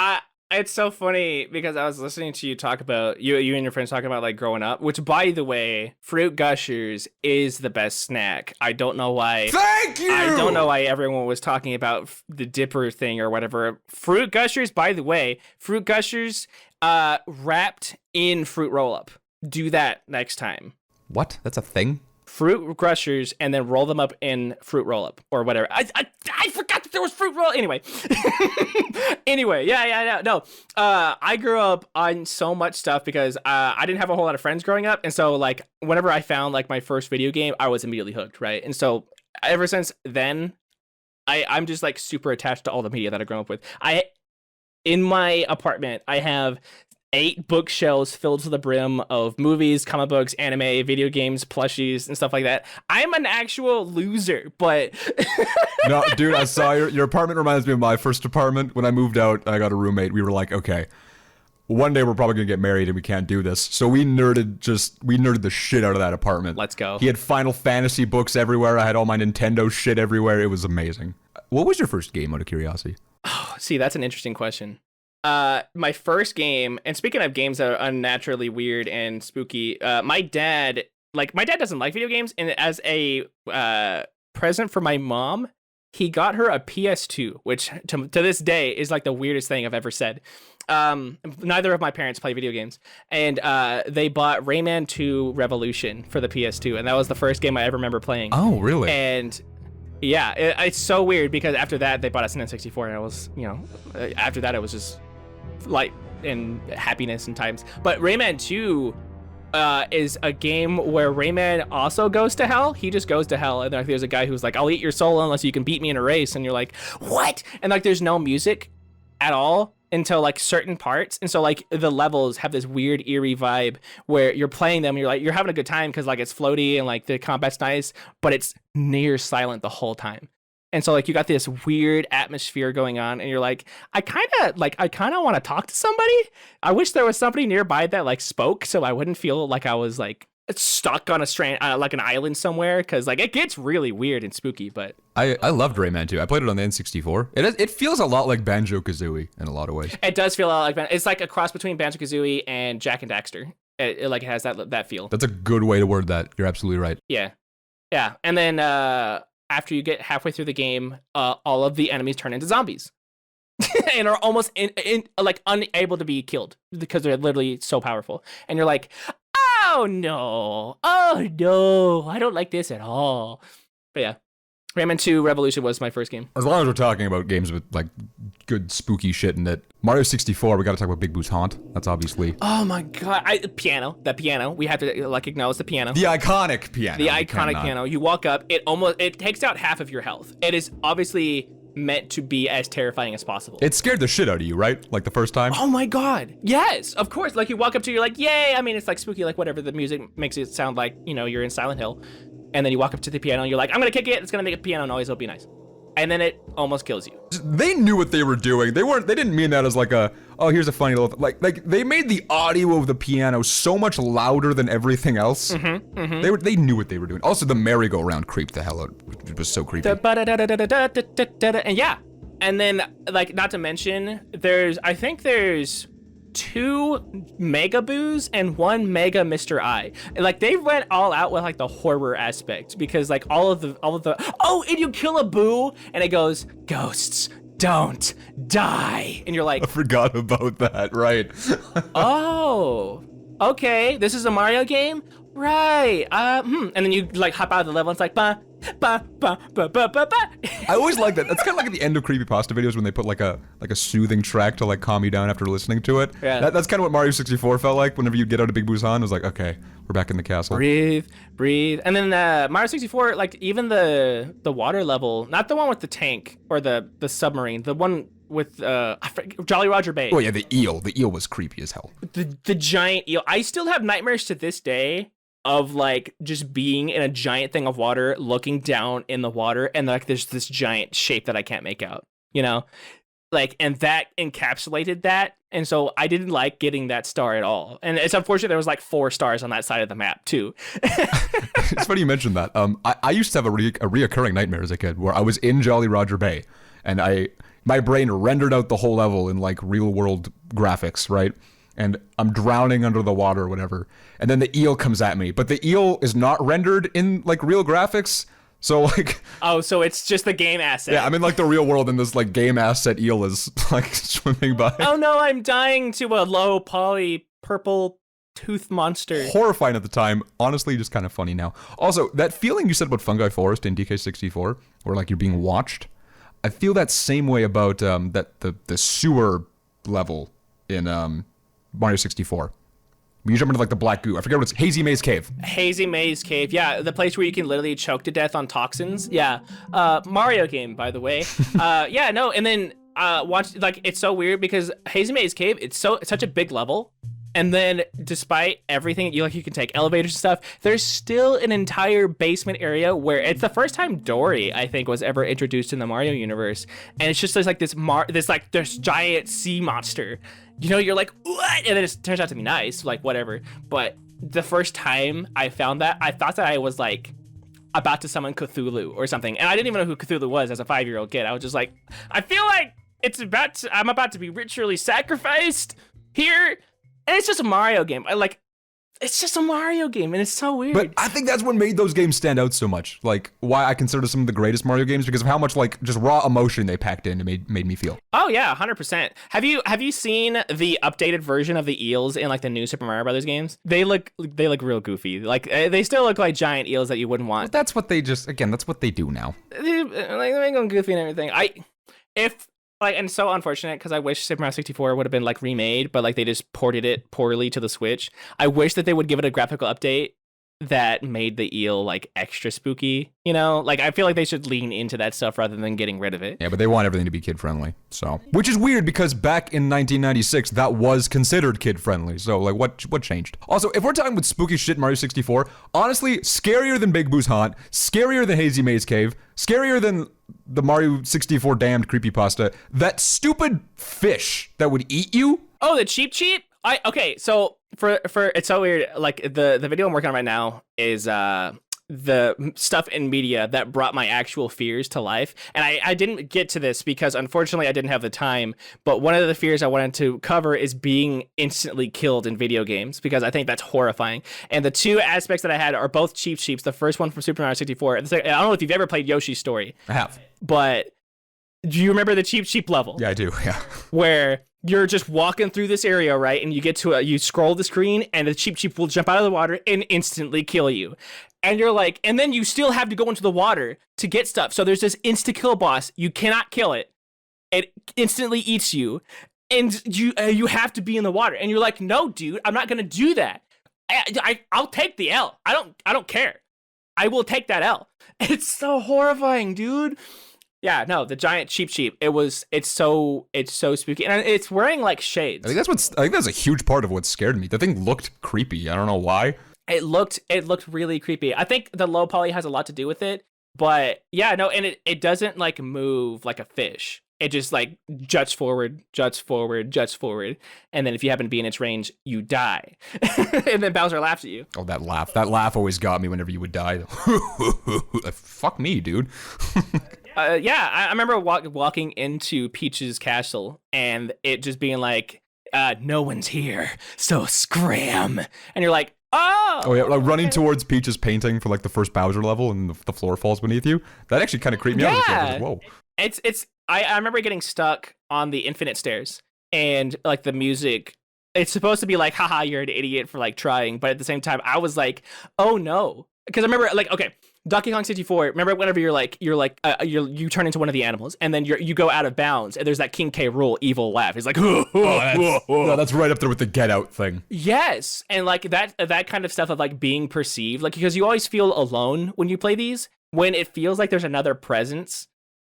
It's so funny because I was listening to you talk about, you and your friends talking about, like, growing up, which, by the way, Fruit Gushers is the best snack. I don't know why. Thank you! I don't know why everyone was talking about the Dipper thing or whatever. Fruit Gushers, by the way, Fruit Gushers wrapped in Fruit Roll-Up. Do that next time. What? That's a thing? Fruit Gushers and then roll them up in Fruit Roll-Up or whatever. I forgot that there was Fruit Roll. Anyway. No. I grew up on so much stuff because I didn't have a whole lot of friends growing up. And so, like, whenever I found, like, my first video game, I was immediately hooked, right? And so ever since then, I'm just, like, super attached to all the media that I grew up with. In my apartment, I have 8 bookshelves filled to the brim of movies, comic books, anime, video games, plushies, and stuff like that. I'm an actual loser, but... No, dude, I saw your apartment reminds me of my first apartment. When I moved out, I got a roommate. We were like, okay, one day we're probably gonna get married and we can't do this. So we nerded the shit out of that apartment. Let's go. He had Final Fantasy books everywhere. I had all my Nintendo shit everywhere. It was amazing. What was your first game, out of curiosity? Oh, see, that's an interesting question. My first game, and speaking of games that are unnaturally weird and spooky, my dad doesn't like video games, and as a present for my mom, he got her a PS2, which to this day is like the weirdest thing I've ever said. Neither of my parents play video games, and they bought Rayman 2 Revolution for the PS2, and that was the first game I ever remember playing. Oh, really? And yeah, it's so weird because after that they bought us an N64, and I was, after that it was just light and happiness and times. But Rayman 2 is a game where Rayman also goes to hell. He just goes to hell, and like there's a guy who's like, I'll eat your soul unless you can beat me in a race, and you're like, what? And like there's no music at all until like certain parts, and so like the levels have this weird eerie vibe where you're playing them and you're having a good time because like it's floaty and like the combat's nice, but it's near silent the whole time. And so like you got this weird atmosphere going on, and you're like, I kind of want to talk to somebody. I wish there was somebody nearby that like spoke, so I wouldn't feel like I was like stuck on a strand, like an island somewhere, because like it gets really weird and spooky. But I loved Rayman 2. I played it on the N64. It feels a lot like Banjo-Kazooie in a lot of ways. It does feel a lot like it's like a cross between Banjo-Kazooie and Jak and Daxter. It like has that feel. That's a good way to word that. You're absolutely right. Yeah. And then after you get halfway through the game, all of the enemies turn into zombies and are almost like unable to be killed because they're literally so powerful. And you're like, oh no, I don't like this at all. But yeah, Rayman 2 Revolution was my first game. As long as we're talking about games with like good spooky shit in it, Mario 64, we got to talk about Big Boo's Haunt. That's obviously. Oh my god, the piano. We have to like acknowledge the piano. The iconic piano. The iconic piano. You walk up, it takes out half of your health. It is obviously meant to be as terrifying as possible. It scared the shit out of you, right? Like the first time? Oh my god. Yes, of course. Like you walk up to, you're like, yay. I mean, it's like spooky, like whatever. The music makes it sound like, you're in Silent Hill. And then you walk up to the piano and you're like, I'm gonna kick it. It's gonna make a piano noise. It'll be nice. And then it almost kills you. They knew what they were doing. They didn't mean that as like here's a funny little, like they made the audio of the piano so much louder than everything else. They knew what they were doing. Also, the merry-go-round creeped the hell out. It was so creepy. And yeah. And then, like, not to mention, I think there's 2 Mega Boos and 1 Mega Mr. I. And, like, they went all out with like the horror aspect because like all of the and you kill a Boo and it goes, ghosts don't die, and you're like, I forgot about that, right? oh, okay, this is a Mario game, right? And then you like hop out of the level and it's like ba ba ba ba ba ba ba. I always like that. That's kind of like at the end of creepypasta videos when they put like a soothing track to like calm you down after listening to it. Yeah. That's kind of what Mario 64 felt like whenever you get out of Big Boo's Haunt. It was like, okay, we're back in the castle. Breathe. And then Mario 64, like even the water level, not the one with the tank or the submarine, the one with Jolly Roger Bay. Oh yeah, the eel. The eel was creepy as hell. The giant eel. I still have nightmares to this day of like just being in a giant thing of water, looking down in the water, and like there's this giant shape that I can't make out. Like, and that encapsulated that. And so I didn't like getting that star at all. And it's unfortunate there was like 4 stars on that side of the map too. It's funny you mentioned that. I used to have a reoccurring nightmare as a kid where I was in Jolly Roger Bay and my brain rendered out the whole level in like real world graphics, right? And I'm drowning under the water or whatever. And then the eel comes at me, but the eel is not rendered in like real graphics. So like, oh, so it's just the game asset. Yeah, I'm in like the real world and this like game asset eel is like swimming by. Oh no, I'm dying to a low poly purple tooth monster. Horrifying at the time, honestly just kind of funny now. Also, that feeling you said about Fungi Forest in DK64, where like you're being watched, I feel that same way about the sewer level in Mario 64. You jump into like the black goo. I forget what it's. Hazy Maze Cave. Hazy Maze Cave. Yeah, the place where you can literally choke to death on toxins. Yeah. Mario game, by the way. Yeah, no, and then watch, like, it's so weird because Hazy Maze Cave, it's such a big level. And then despite everything, you can take elevators and stuff, there's still an entire basement area where it's the first time Dory, I think, was ever introduced in the Mario universe. And it's just like this giant sea monster. You know, you're like, what? And then it turns out to be nice, like whatever. But the first time I found that, I thought that I was like about to summon Cthulhu or something. And I didn't even know who Cthulhu was as a 5-year-old kid. I was just like, I feel like I'm about to be ritually sacrificed here. And it's just a Mario game. It's just a Mario game, and it's so weird. But I think that's what made those games stand out so much. Like, why I consider some of the greatest Mario games, because of how much, like, just raw emotion they packed in and made me feel. Oh, yeah, 100%. Have you seen the updated version of the eels in, like, the new Super Mario Brothers games? They look real goofy. Like, they still look like giant eels that you wouldn't want. Well, that's what they that's what they do now. They make them goofy and everything. And so unfortunate, because I wish Super Mario 64 would have been like remade, but like they just ported it poorly to the Switch. I wish that they would give it a graphical update that made the eel like extra spooky, you know? Like, I feel like they should lean into that stuff rather than getting rid of it. Yeah, but they want everything to be kid friendly, so. Which is weird because back in 1996, that was considered kid friendly. So like, what changed? Also, if we're talking with spooky shit in Mario 64, honestly, scarier than Big Boo's Haunt, scarier than Hazy Maze Cave, scarier than the Mario 64 damned creepypasta, that stupid fish that would eat you. Oh, the Cheep Cheep? Okay, so for it's so weird. Like the video I'm working on right now is the stuff in media that brought my actual fears to life. And I didn't get to this because unfortunately I didn't have the time. But one of the fears I wanted to cover is being instantly killed in video games, because I think that's horrifying. And the two aspects that I had are both Cheep Cheeps. The first one from Super Mario 64. I don't know if you've ever played Yoshi's Story. I have. But do you remember the Cheep Cheep level? Yeah, I do. Yeah. Where you're just walking through this area, right? And you get to you scroll the screen and the Cheep Cheep will jump out of the water and instantly kill you. And you're like, and then you still have to go into the water to get stuff. So there's this insta-kill boss. You cannot kill it. It instantly eats you. And you have to be in the water. And you're like, no, dude, I'm not going to do that. I'll take the L. I don't care. I will take that L. It's so horrifying, dude. Yeah, no, the giant Cheep Cheep. It's so spooky, and it's wearing like shades. I think that's a huge part of what scared me. The thing looked creepy. I don't know why. It looked really creepy. I think the low poly has a lot to do with it, but yeah, no, and it doesn't like move like a fish. It just like juts forward, and then if you happen to be in its range, you die. And then Bowser laughs at you. Oh, that laugh always got me whenever you would die. Fuck me, dude. Yeah, I remember walking into Peach's castle and it just being like, no one's here, so scram. And you're like, oh! Oh, yeah, like running towards Peach's painting for like the first Bowser level and the floor falls beneath you. That actually kind of creeped me out. Like, whoa. I remember getting stuck on the infinite stairs and like the music, it's supposed to be like, haha, you're an idiot for like trying. But at the same time, I was like, oh no. Because I remember like, okay, Donkey Kong 64, remember whenever you turn into one of the animals and then you go out of bounds and there's that King K. Rool evil laugh. He's like, no, that's right up there with the Get Out thing. Yes, and like that kind of stuff of like being perceived, like because you always feel alone when you play these, when it feels like there's another presence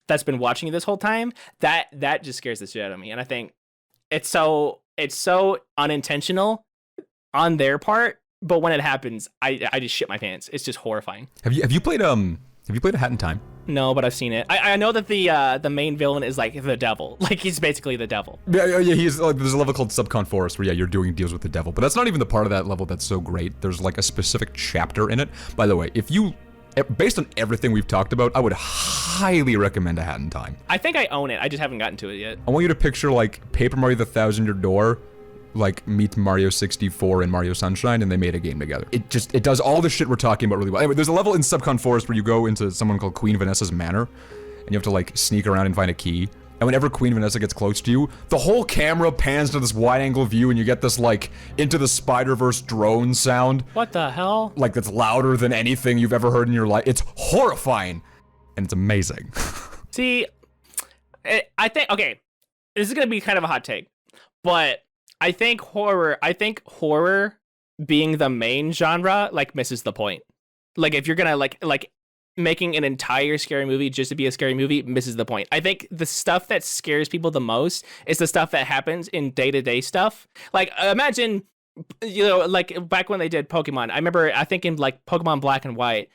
that's been watching you this whole time. That just scares the shit out of me, and I think it's so unintentional on their part. But when it happens, I just shit my pants. It's just horrifying. Have you played A Hat in Time? No, but I've seen it. I know that the main villain is like the devil. Like he's basically the devil. Yeah. He's like, there's a level called Subcon Forest where you're doing deals with the devil, but that's not even the part of that level that's so great. There's like a specific chapter in it. By the way, based on everything we've talked about, I would highly recommend A Hat in Time. I think I own it. I just haven't gotten to it yet. I want you to picture like Paper Mario: The Thousand-Year Door, like meet Mario 64 and Mario Sunshine, and they made a game together. It does all the shit we're talking about really well. Anyway, there's a level in Subcon Forest where you go into someone called Queen Vanessa's manor, and you have to like sneak around and find a key. And whenever Queen Vanessa gets close to you, the whole camera pans to this wide-angle view, and you get this like Into the Spider-Verse drone sound. What the hell? Like that's louder than anything you've ever heard in your life. It's horrifying, and it's amazing. See, I think, okay, this is gonna be kind of a hot take, but I think horror being the main genre like misses the point. Like if you're gonna like making an entire scary movie just to be a scary movie misses the point. I think the stuff that scares people the most is the stuff that happens in day-to-day stuff. Like imagine, like back when they did Pokemon, I think in like Pokemon Black and White,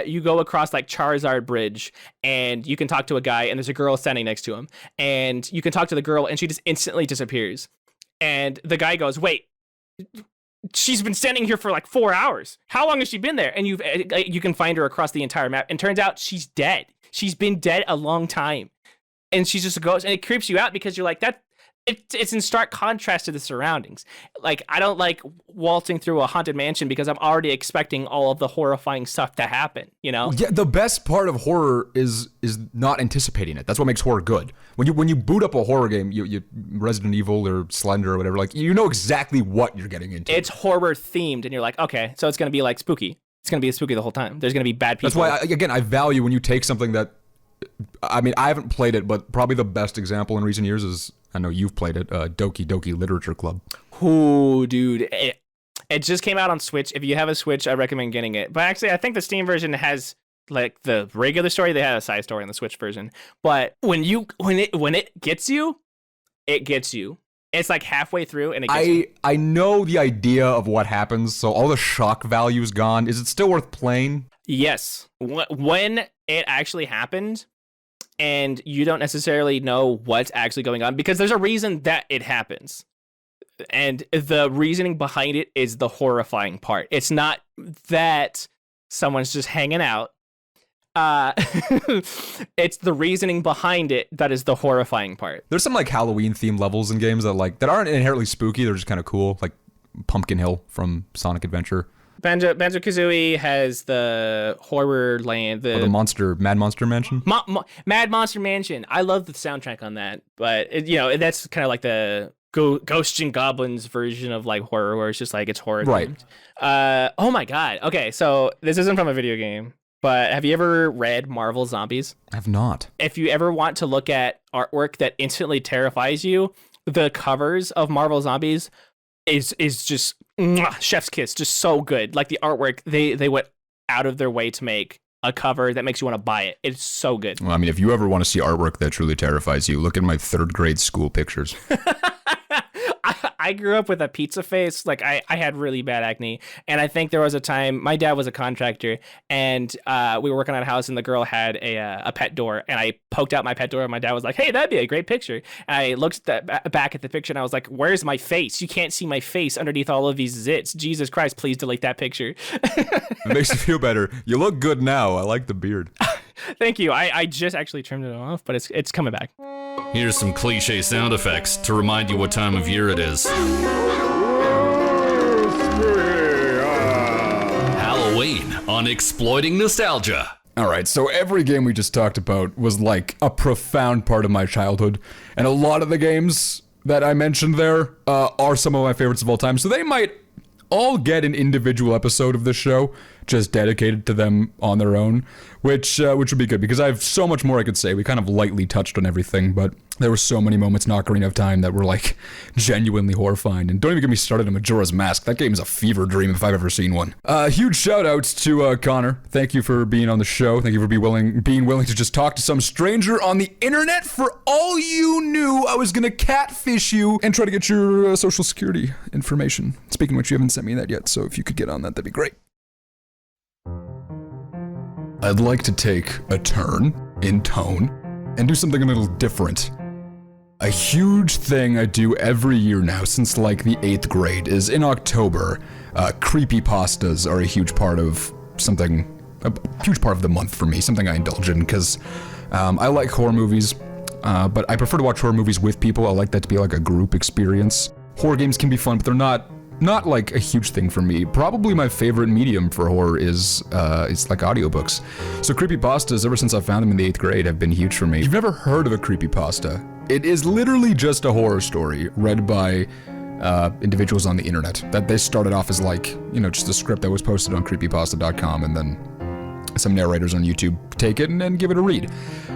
you go across like Charizard Bridge and you can talk to a guy and there's a girl standing next to him and you can talk to the girl and she just instantly disappears. And the guy goes, wait, she's been standing here for like 4 hours. How long has she been there? And you can find her across the entire map. And turns out she's dead. She's been dead a long time. And she just goes, and it creeps you out because you're like, it's in stark contrast to the surroundings. Like, I don't like waltzing through a haunted mansion because I'm already expecting all of the horrifying stuff to happen, you know? Yeah, the best part of horror is not anticipating it. That's what makes horror good. When you boot up a horror game, you Resident Evil or Slender or whatever, like you know exactly what you're getting into. It's horror themed, and you're like, okay, so it's gonna be like spooky. It's gonna be spooky the whole time. There's gonna be bad people. That's why, I value when you take something that, I mean, I haven't played it, but probably the best example in recent years is, I know you've played it, Doki Doki Literature Club. Ooh, dude. It just came out on Switch. If you have a Switch, I recommend getting it. But actually, I think the Steam version has like the regular story. They had a side story in the Switch version. But when it gets you, it gets you. It's like halfway through and it gets you. I know the idea of what happens, so all the shock value is gone. Is it still worth playing? Yes. When it actually happened, and you don't necessarily know what's actually going on because there's a reason that it happens. And the reasoning behind it is the horrifying part. It's not that someone's just hanging out. It's the reasoning behind it that is the horrifying part. There's some like Halloween themed levels in games that aren't inherently spooky. They're just kind of cool, like Pumpkin Hill from Sonic Adventure. Banjo-Kazooie has the horror land, the Mad Monster Mansion. Mad Monster Mansion. I love the soundtrack on that, but that's kind of like the Ghosts and Goblins version of like horror, where it's just like it's horror themed. Right. Oh my god. Okay, so this isn't from a video game, but have you ever read Marvel Zombies? I have not. If you ever want to look at artwork that instantly terrifies you, the covers of Marvel Zombies is just chef's kiss, just so good. Like the artwork, they went out of their way to make a cover that makes you want to buy it. It's so good. Well, I mean, if you ever want to see artwork that truly terrifies you, look at my 3rd grade school pictures. I grew up with a pizza face. Like I had really bad acne. And I think there was a time, my dad was a contractor and we were working on a house and the girl had a pet door and I poked out my pet door and my dad was like, hey, that'd be a great picture. And I looked back at the picture and I was like, where's my face? You can't see my face underneath all of these zits. Jesus Christ, please delete that picture. It makes you feel better. You look good now. I like the beard. Thank you. I just actually trimmed it off, but it's coming back. Here's some cliche sound effects to remind you what time of year it is. Halloween on Exploiting Nostalgia. Alright, so every game we just talked about was like a profound part of my childhood, and a lot of the games that I mentioned there are some of my favorites of all time, so they might all get an individual episode of this show just dedicated to them on their own, which would be good because I have so much more I could say. We kind of lightly touched on everything, but there were so many moments in Ocarina of Time that were like genuinely horrifying. And don't even get me started on Majora's Mask. That game is a fever dream if I've ever seen one. Huge shout outs to Connor. Thank you for being on the show. Thank you for being willing to just talk to some stranger on the internet. For all you knew, I was gonna catfish you and try to get your social security information. Speaking of which, you haven't sent me that yet, so if you could get on that, that'd be great. I'd like to take a turn in tone and do something a little different. A huge thing I do every year now since like the 8th grade is in October, creepypastas are a huge part of the month for me, something I indulge in, because I like horror movies, but I prefer to watch horror movies with people. I like that to be like a group experience. Horror games can be fun, but they're not like a huge thing for me. Probably my favorite medium for horror is like audiobooks. So creepypastas, ever since I found them in the 8th grade, have been huge for me. If you've never heard of a creepypasta, it is literally just a horror story read by individuals on the internet. That they started off as like, you know, just a script that was posted on creepypasta.com, and then some narrators on YouTube take it and then give it a read.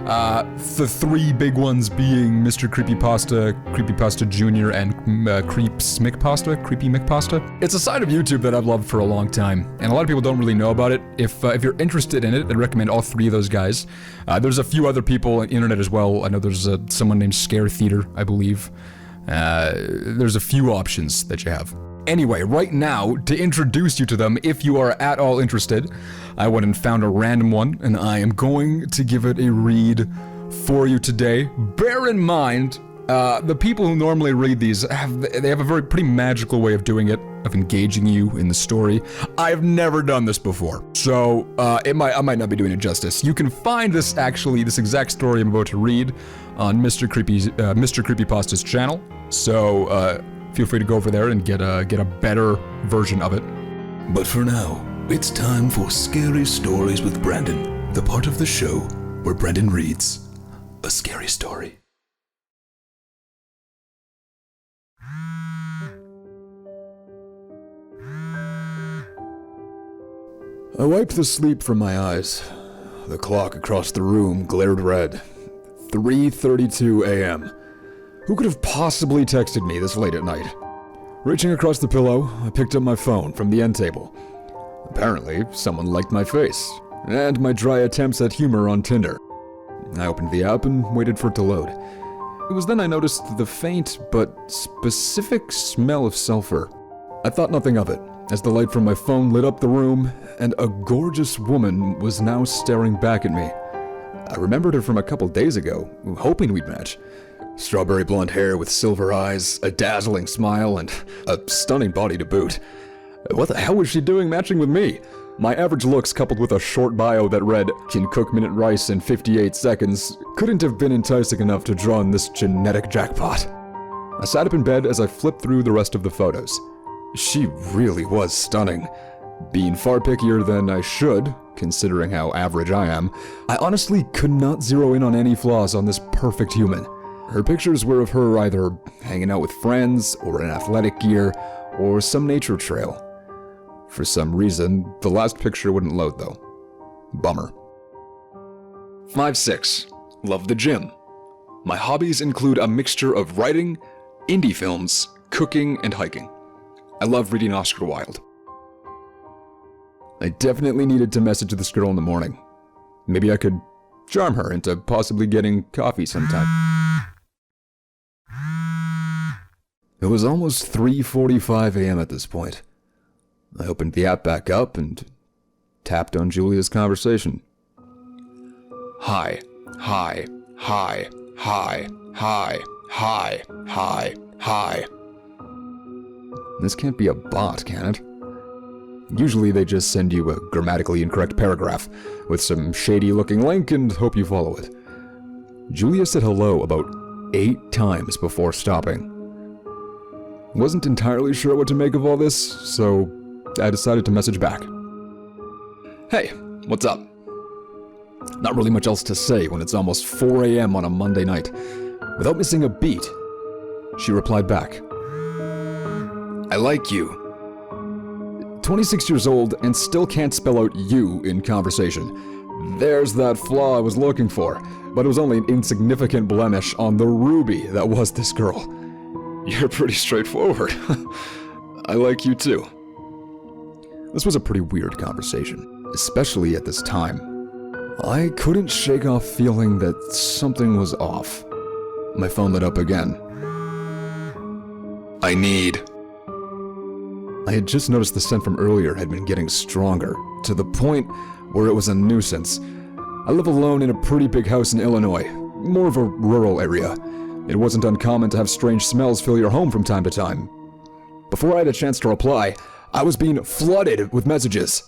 The three big ones being Mr. Creepypasta, Creepypasta Jr., and Creepy McPasta. It's a side of YouTube that I've loved for a long time, and a lot of people don't really know about it. If you're interested in it, I'd recommend all three of those guys. There's a few other people on the internet as well. I know there's someone named Scare Theater, I believe. There's a few options that you have. Anyway, right now, to introduce you to them, if you are at all interested, I went and found a random one, and I am going to give it a read for you today. Bear in mind, the people who normally read these have a pretty magical way of doing it, of engaging you in the story. I've never done this before, so I might not be doing it justice. You can find this exact story I'm about to read on Mr. Creepypasta's channel. So feel free to go over there and get a better version of it. But for now, it's time for Scary Stories with Brandon, the part of the show where Brandon reads a scary story. I wiped the sleep from my eyes. The clock across the room glared red. 3:32 a.m. Who could have possibly texted me this late at night? Reaching across the pillow, I picked up my phone from the end table. Apparently, someone liked my face, and my dry attempts at humor on Tinder. I opened the app and waited for it to load. It was then I noticed the faint but specific smell of sulfur. I thought nothing of it, as the light from my phone lit up the room, and a gorgeous woman was now staring back at me. I remembered her from a couple days ago, hoping we'd match. Strawberry blonde hair with silver eyes, a dazzling smile, and a stunning body to boot. What the hell was she doing matching with me? My average looks coupled with a short bio that read, "Can cook minute rice in 58 seconds," couldn't have been enticing enough to draw in this genetic jackpot. I sat up in bed as I flipped through the rest of the photos. She really was stunning. Being far pickier than I should, considering how average I am, I honestly could not zero in on any flaws on this perfect human. Her pictures were of her either hanging out with friends, or in athletic gear, or some nature trail. For some reason, the last picture wouldn't load though. Bummer. 5'6". Love the gym. My hobbies include a mixture of writing, indie films, cooking, and hiking. I love reading Oscar Wilde. I definitely needed to message this girl in the morning. Maybe I could charm her into possibly getting coffee sometime. It was almost 3:45 a.m. at this point. I opened the app back up and tapped on Julia's conversation. Hi, hi, hi, hi, hi, hi, hi, hi. This can't be a bot, can it? Usually they just send you a grammatically incorrect paragraph with some shady-looking link and hope you follow it. Julia said hello about 8 times before stopping. Wasn't entirely sure what to make of all this, so I decided to message back. Hey, what's up? Not really much else to say when it's almost 4 a.m. on a Monday night. Without missing a beat, she replied back. I like you. 26 years old and still can't spell out you in conversation. There's that flaw I was looking for, but it was only an insignificant blemish on the ruby that was this girl. You're pretty straightforward. I like you too. This was a pretty weird conversation, especially at this time. I couldn't shake off feeling that something was off. My phone lit up again. I I had just noticed the scent from earlier had been getting stronger, to the point where it was a nuisance. I live alone in a pretty big house in Illinois, more of a rural area. It wasn't uncommon to have strange smells fill your home from time to time. Before I had a chance to reply, I was being flooded with messages.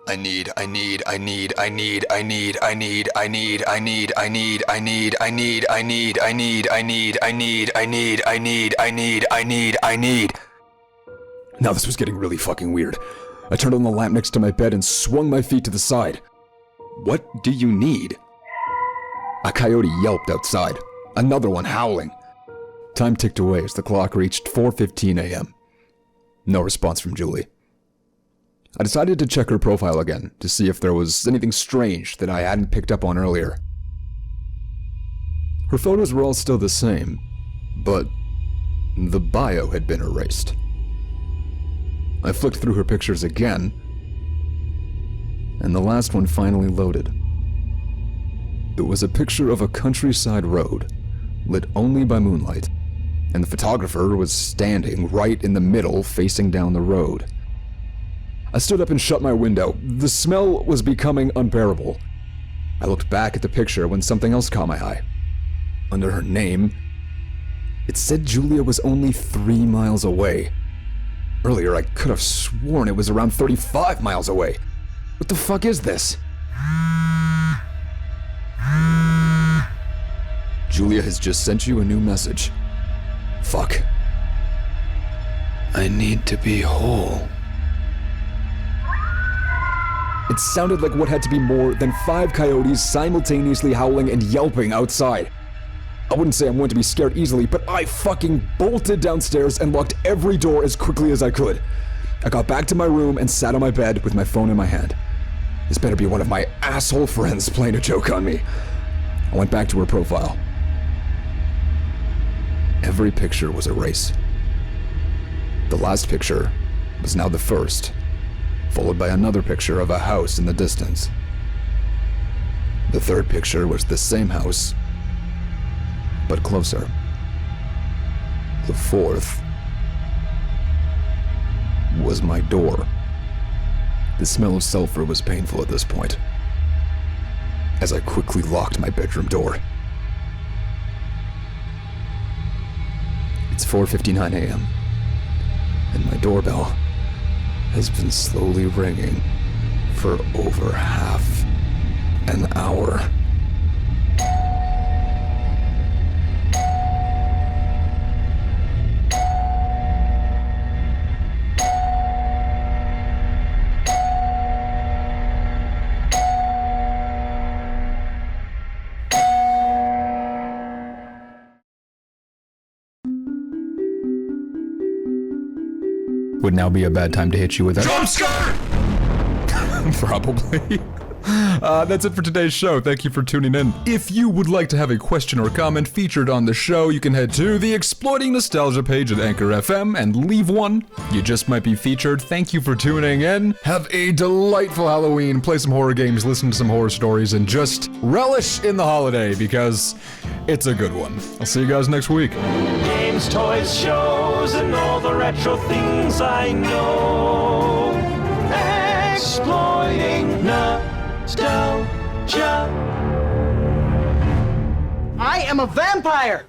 I need. Now this was getting really fucking weird. I turned on the lamp next to my bed and swung my feet to the side. What do you need? A coyote yelped outside. Another one howling. Time ticked away as the clock reached 4:15 a.m. No response from Julie. I decided to check her profile again to see if there was anything strange that I hadn't picked up on earlier. Her photos were all still the same, but the bio had been erased. I flicked through her pictures again, and the last one finally loaded. It was a picture of a countryside road, lit only by moonlight, and the photographer was standing right in the middle facing down the road. I stood up and shut my window. The smell was becoming unbearable. I looked back at the picture when something else caught my eye. Under her name, it said Julia was only 3 miles away. Earlier, I could have sworn it was around 35 miles away. What the fuck is this? Julia has just sent you a new message. Fuck. I need to be whole. It sounded like what had to be more than 5 coyotes simultaneously howling and yelping outside. I wouldn't say I'm one to be scared easily, but I fucking bolted downstairs and locked every door as quickly as I could. I got back to my room and sat on my bed with my phone in my hand. This better be one of my asshole friends playing a joke on me. I went back to her profile. Every picture was erased. The last picture was now the first, followed by another picture of a house in the distance. The third picture was the same house, but closer. The fourth was my door. The smell of sulfur was painful at this point, as I quickly locked my bedroom door. It's 4:59 a.m., and my doorbell has been slowly ringing for over half an hour. Would now be a bad time to hit you with a jump scare? Probably. That's it for today's show. Thank you for tuning in. If you would like to have a question or comment featured on the show, you can head to the Exploiting Nostalgia page at Anchor FM and leave one. You just might be featured. Thank you for tuning in. Have a delightful Halloween. Play some horror games, listen to some horror stories, and just relish in the holiday because it's a good one. I'll see you guys next week. Games, toys, shows, and all the retro things I know. Exploiting nostalgia. I am a vampire!